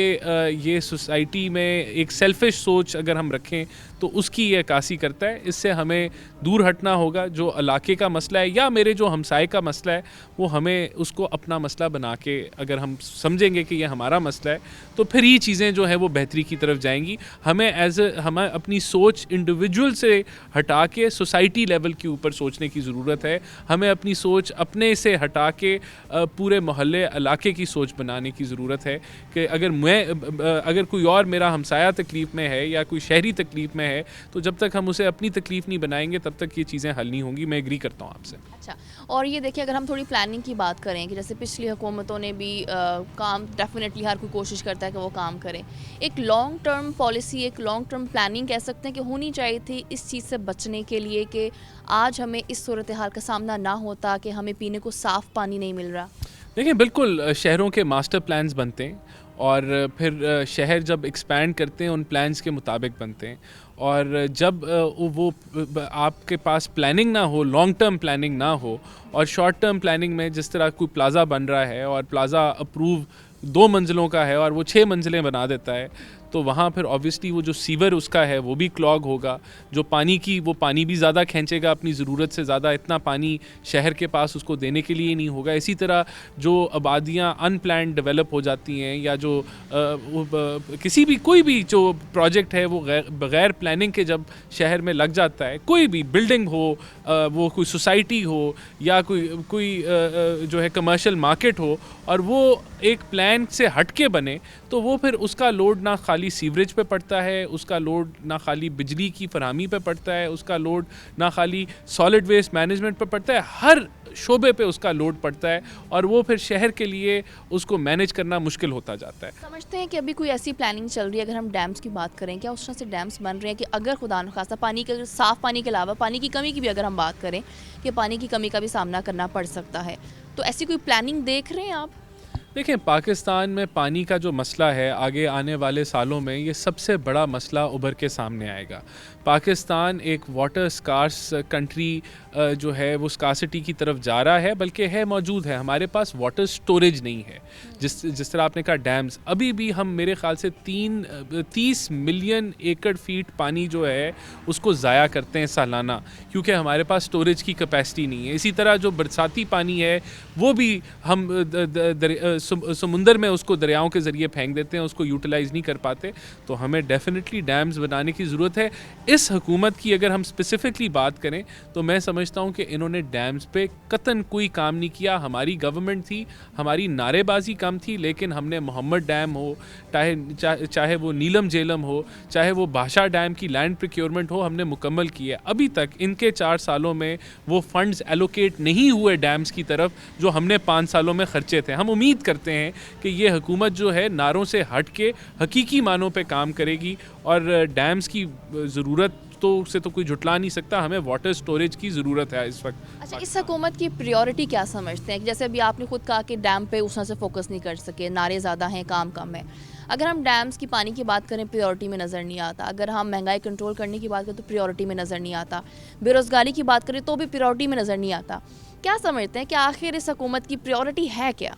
ये सोसाइटी में एक सेल्फिश सोच अगर हम रखें तो उसकी ये अक्कासी करता है। इससे हमें दूर हटना होगा। जो इलाके का मसला है या मेरे जो हमसाए का मसला है वो हमें उसको अपना मसला बना के अगर हम समझेंगे कि ये हमारा मसला है तो फिर ये चीज़ें जो है वो बेहतरी की तरफ जाएंगी। हमें हमें अपनी सोच इंडिविजुअल से हटा के सोसाइटी लेवल के ऊपर सोचने की ज़रूरत है। हमें अपनी सोच अपने से हटा के पूरे मोहल्ले इलाके की सोच बनाने की ज़रूरत है कि अगर कोई और मेरा हमसाया तकलीफ़ में है या कोई शहरी तकलीफ़ में है तो जब तक हम उसे अपनी तकलीफ़ नहीं बनाएंगे तब तक ये चीज़ें हल नहीं होंगी। मैं एग्री करता हूँ आपसे। अच्छा, और ये देखिए अगर हम थोड़ी प्लानिंग की बात करें कि जैसे पिछली हुकूमतों ने भी काम डेफिनेटली हर कोई कोशिश करता है कि वो काम करें, एक लॉन्ग टर्म पॉलिसी, एक लॉन्ग टर्म प्लानिंग कह सकते हैं कि होनी चाहिए थी इस चीज़ से बचने के लिए कि आज हमें इस सूरत हाल का सामना ना होता कि हमें पीने को साफ़ पानी नहीं मिल रहा। देखिए बिल्कुल शहरों के मास्टर प्लान्स बनते हैं और फिर शहर जब एक्सपैंड करते हैं उन प्लान्स के मुताबिक बनते हैं। और जब वो आपके पास प्लानिंग ना हो, लॉन्ग टर्म प्लानिंग ना हो और शॉर्ट टर्म प्लानिंग में जिस तरह कोई प्लाज़ा बन रहा है और प्लाज़ा अप्रूव 2 मंजिलों का है और वो 6 मंजिलें बना देता है तो वहाँ फिर ऑब्वियसली वो जो सीवर उसका है वो भी क्लॉग होगा, जो पानी की वो पानी भी ज़्यादा खींचेगा, अपनी ज़रूरत से ज़्यादा इतना पानी शहर के पास उसको देने के लिए नहीं होगा। इसी तरह जो आबादियाँ अनप्लान्ड डेवलप हो जाती हैं या जो किसी भी कोई भी जो प्रोजेक्ट है वो बगैर प्लानिंग के जब शहर में लग जाता है, कोई भी बिल्डिंग हो, वो कोई सोसाइटी हो या कोई जो है कमर्शियल मार्केट हो, और वो एक प्लान से हट के बने, तो वो फिर उसका लोड ना खाली सीवरेज पे पड़ता है, उसका लोड ना खाली बिजली की फरहमी पे पड़ता है, उसका लोड ना खाली सॉलिड वेस्ट मैनेजमेंट पे पड़ता है, हर शोबे पे उसका लोड पड़ता है, और वो फिर शहर के लिए उसको मैनेज करना मुश्किल होता जाता है। समझते हैं कि अभी कोई ऐसी प्लानिंग चल रही है, अगर हम डैम्स की बात करें, क्या उस तरह से डैम्स बन रहे हैं कि अगर खुदा न खास्ता पानी के, साफ़ पानी के अलावा पानी की कमी की भी अगर हम बात करें कि पानी की कमी का भी सामना करना पड़ सकता है, तो ऐसी कोई प्लानिंग देख रहे हैं आप? देखें, पाकिस्तान में पानी का जो मसला है आगे आने वाले सालों में ये सबसे बड़ा मसला उभर के सामने आएगा। पाकिस्तान एक वाटर स्कार्स कंट्री जो है वो स्कार्सिटी की तरफ जा रहा है, बल्कि है मौजूद है। हमारे पास वाटर स्टोरेज नहीं है। जिस तरह आपने कहा डैम्स, अभी भी हम मेरे ख़्याल से 30 मिलियन एकड़ फीट पानी जो है उसको ज़ाया करते हैं सालाना, क्योंकि हमारे पास स्टोरेज की कैपेसिटी नहीं है। इसी तरह जो बरसाती पानी है वो भी हम समुंदर में उसको दरियाओं के ज़रिए फेंक देते हैं, उसको यूटिलाइज़ नहीं कर पाते। तो हमें डेफिनेटली डैम्स बनाने की ज़रूरत है। इस हुकूमत की अगर हम स्पेसिफिकली बात करें तो मैं समझता हूँ कि इन्होंने डैम्स पे कतन कोई काम नहीं किया। हमारी गवर्नमेंट थी, हमारी नारेबाजी कम थी, लेकिन हमने मोहम्मद डैम हो, चाहे वो नीलम झेलम हो, चाहे वो भाषा डैम की लैंड प्रोक्योरमेंट हो, हमने मुकम्मल की है। अभी तक इनके 4 सालों में वो फंड्स एलोकेट नहीं हुए डैम्स की तरफ जो हमने 5 सालों में खर्चे थे। हम उम्मीद करते हैं कि ये हुकूमत जो है नारों से हट के हकीकी मानों पे काम करेगी, और डैम्स की ज़रूरत से तो कोई जुटला नहीं सकता। हमें वाटर स्टोरेज की ज़रूरत है इस वक्त। अच्छा, इस हुकूमत की प्रायोरिटी क्या समझते हैं? जैसे अभी आपने खुद कहा कि डैम पे उस तरह से फोकस नहीं कर सके, नारे ज़्यादा हैं, काम कम है। अगर हम डैम्स की पानी की बात करें, प्रायोरिटी में नज़र नहीं आता। अगर हम महंगाई कंट्रोल करने की बात करें तो प्रायोरिटी में नज़र नहीं आता। बेरोज़गारी की बात करें तो भी प्रायोरिटी में नज़र नहीं आता। क्या समझते हैं कि आखिर इस हुकूमत की प्रायोरिटी है क्या?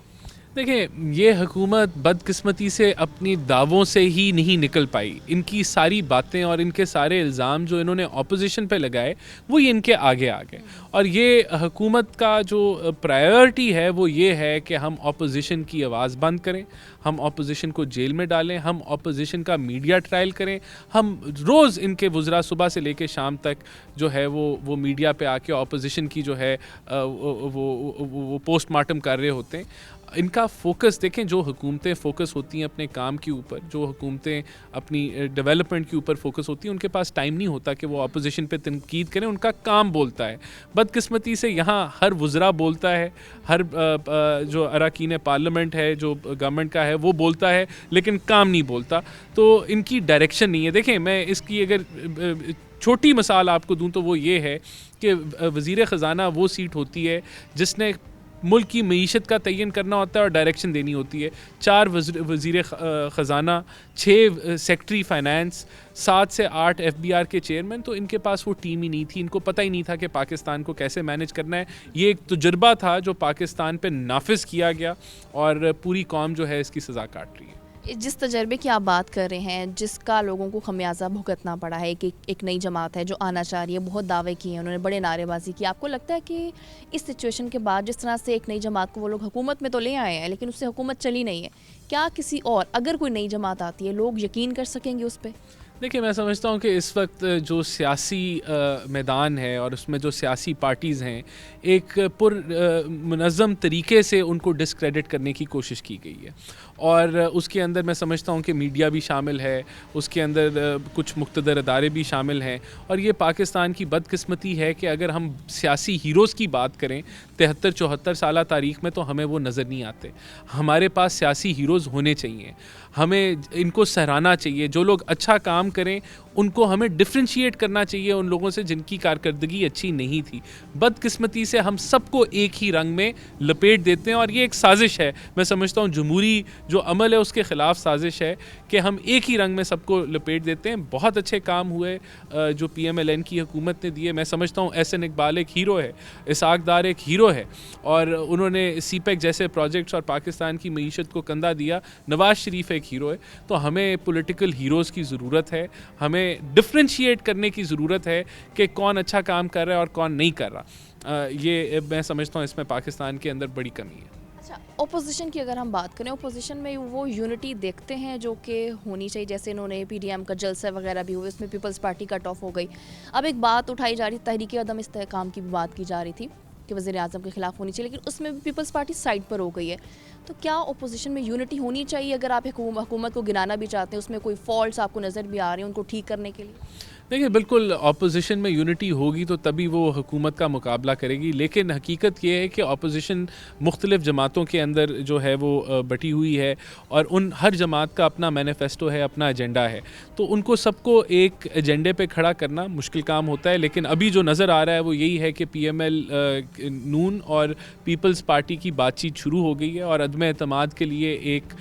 देखिए, ये हुकूमत बदकिस्मती से अपनी दावों से ही नहीं निकल पाई। इनकी सारी बातें और इनके सारे इल्ज़ाम जो इन्होंने ऑपोजिशन पे लगाए वो ये इनके आगे आ गए। और ये हुकूमत का जो प्रायोरिटी है वो ये है कि हम ऑपोजिशन की आवाज़ बंद करें, हम ऑपोजिशन को जेल में डालें, हम ऑपोजिशन का मीडिया ट्रायल करें। हम रोज़ इनके वज़रा सुबह से लेकर शाम तक जो है वो मीडिया पे आके ऑपोजिशन की जो है वो पोस्टमार्टम कर रहे होते हैं। इनका फोकस देखें, जो हुकूमतें फोकस होती हैं अपने काम के ऊपर, जो हुकूमतें अपनी डेवलपमेंट के ऊपर फोकस होती हैं, उनके पास टाइम नहीं होता कि वो अपोजिशन पे तनकीद करें। उनका काम बोलता है। बदकिस्मती से यहाँ हर वज़रा बोलता है, हर जो अरकान पार्लियामेंट है, जो गवर्नमेंट का है, वो बोलता है, लेकिन काम नहीं बोलता। तो इनकी डायरेक्शन नहीं है। देखें, मैं इसकी अगर छोटी मिसाल आपको दूं तो वो ये है कि वज़ीर ख़ज़ाना वो सीट होती है जिसने मुल्क की मईशत का तयन करना होता है और डायरेक्शन देनी होती है। 4 वज़ीर ख़ज़ाना, 6 सेक्रेटरी फाइनेंस, 7 से 8 FBR के चेयरमैन। तो इनके पास वो टीम ही नहीं थी। इनको पता ही नहीं था कि पाकिस्तान को कैसे मैनेज करना है। ये एक तजुर्बा था जो पाकिस्तान पे नाफिज किया गया, और पूरी कौम जो है इसकी सज़ा काट रही है। जिस तजर्बे की आप बात कर रहे हैं, जिसका लोगों को खमियाजा भुगतना पड़ा है, एक नई जमात है जो आना चाह रही है, बहुत दावे किए हैं उन्होंने, बड़े नारेबाजी की। आपको लगता है कि इस सिचुएशन के बाद जिस तरह से एक नई जमात को वो लोग हुकूमत में तो ले आए हैं, लेकिन उससे हुकूमत चली नहीं है, क्या किसी और अगर कोई नई जमात आती है लोग यकीन कर सकेंगे उस पर? देखिए, मैं समझता हूँ कि इस वक्त जो सियासी मैदान है और उसमें जो सियासी पार्टीज़ हैं, एक मुनज़्ज़म तरीके से उनको डिस्क्रेडिट करने की कोशिश की गई है। और उसके अंदर मैं समझता हूँ कि मीडिया भी शामिल है, उसके अंदर कुछ मुक़्तदर अदारे भी शामिल हैं। और ये पाकिस्तान की बदकिस्मती है कि अगर हम सियासी हीरोज़ की बात करें 73-74 साल तारीख़ में, तो हमें वो नज़र नहीं आते। हमारे पास सियासी हीरोज़ होने चाहिए, हमें इनको सराहना चाहिए। जो लोग अच्छा काम करें उनको हमें डिफ्रेंशिएट करना चाहिए उन लोगों से जिनकी कारकर्दगी अच्छी नहीं थी। बदकिस्मती से हम सबको एक ही रंग में लपेट देते हैं और ये एक साजिश है। मैं समझता हूँ जमहूरी जो अमल है उसके ख़िलाफ़ साजिश है कि हम एक ही रंग में सबको लपेट देते हैं। बहुत अच्छे काम हुए जो PMLN की हुकूमत ने दिए। मैं समझता हूँ SN इकबाल एक हीरो है, इसहाक डार एक हीरो है और उन्होंने CPEC जैसे प्रोजेक्ट्स और पाकिस्तान की मईशत को कंधा दिया। नवाज शरीफ एक हीरो है। तो हमें पॉलिटिकल हीरोज़ की ज़रूरत है, हमें डिफ्रेंशिएट करने की ज़रूरत है कि कौन अच्छा काम कर रहा है और कौन नहीं कर रहा। ये मैं समझता हूँ इसमें पाकिस्तान के अंदर बड़ी कमी है। अच्छा, ओपोजिशन की अगर हम बात करें, ओपोजिशन में वो यूनिटी देखते हैं जो कि होनी चाहिए, जैसे इन्होंने PDM का जलसा वगैरह भी हुए, उसमें पीपल्स पार्टी कट ऑफ हो गई। अब एक बात उठाई जा रही, तहरीक अदम इस्तेहकाम की भी बात की जा रही थी कि वज़ीर आज़म के खिलाफ होनी चाहिए, लेकिन उसमें भी पीपल्स पार्टी साइड पर हो गई है। तो क्या ओपोजिशन में यूनिटी होनी चाहिए अगर आप हुकूमत को गिराना भी चाहते हैं, उसमें कोई फॉल्ट्स आपको नज़र भी आ रहे हैं उनको ठीक करने के लिए? देखिए, बिल्कुल अपोजिशन में यूनिटी होगी तो तभी वो हुकूमत का मुकाबला करेगी, लेकिन हकीकत ये है कि अपोजिशन मुख्तलिफ़ जमातों के अंदर जो है वो बटी हुई है और उन हर जमात का अपना मैनिफेस्टो है, अपना एजेंडा है। तो उनको सबको एक एजेंडे पे खड़ा करना मुश्किल काम होता है। लेकिन अभी जो नज़र आ रहा है वो यही है कि PML नून और पीपल्स पार्टी की बातचीत शुरू हो गई है और अदम एतमाद के लिए एक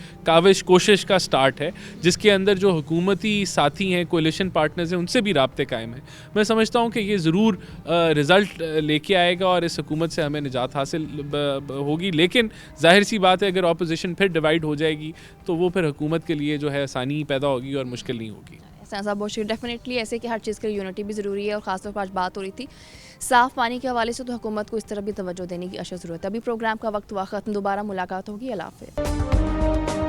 कोशिश का स्टार्ट है, जिसके अंदर जो हुकूमती साथी हैं, कोलिशन पार्टनर्स हैं, उनसे भी राब्ते कायम है। मैं समझता हूँ कि ये ज़रूर रिज़ल्ट लेके आएगा और इस हुकूमत से हमें निजात हासिल होगी। लेकिन जाहिर सी बात है, अगर अपोजिशन फिर डिवाइड हो जाएगी तो वो फिर हुकूमत के लिए जो है आसानी पैदा होगी और मुश्किल नहीं होगी। साहब बहुत डेफिनेटली ऐसे कि हर चीज़ के लिए यूनिटी भी ज़रूरी है और ख़ासतौर पर आज बात हो रही थी साफ़ पानी के हवाले से, तो हुकूमत को इस तरफ भी तवज्जो देने की अशद ज़रूरत है। अभी प्रोग्राम का वक्त हुआ ख़त्म, दोबारा मुलाकात होगी। अल्लाह हाफ़िज़।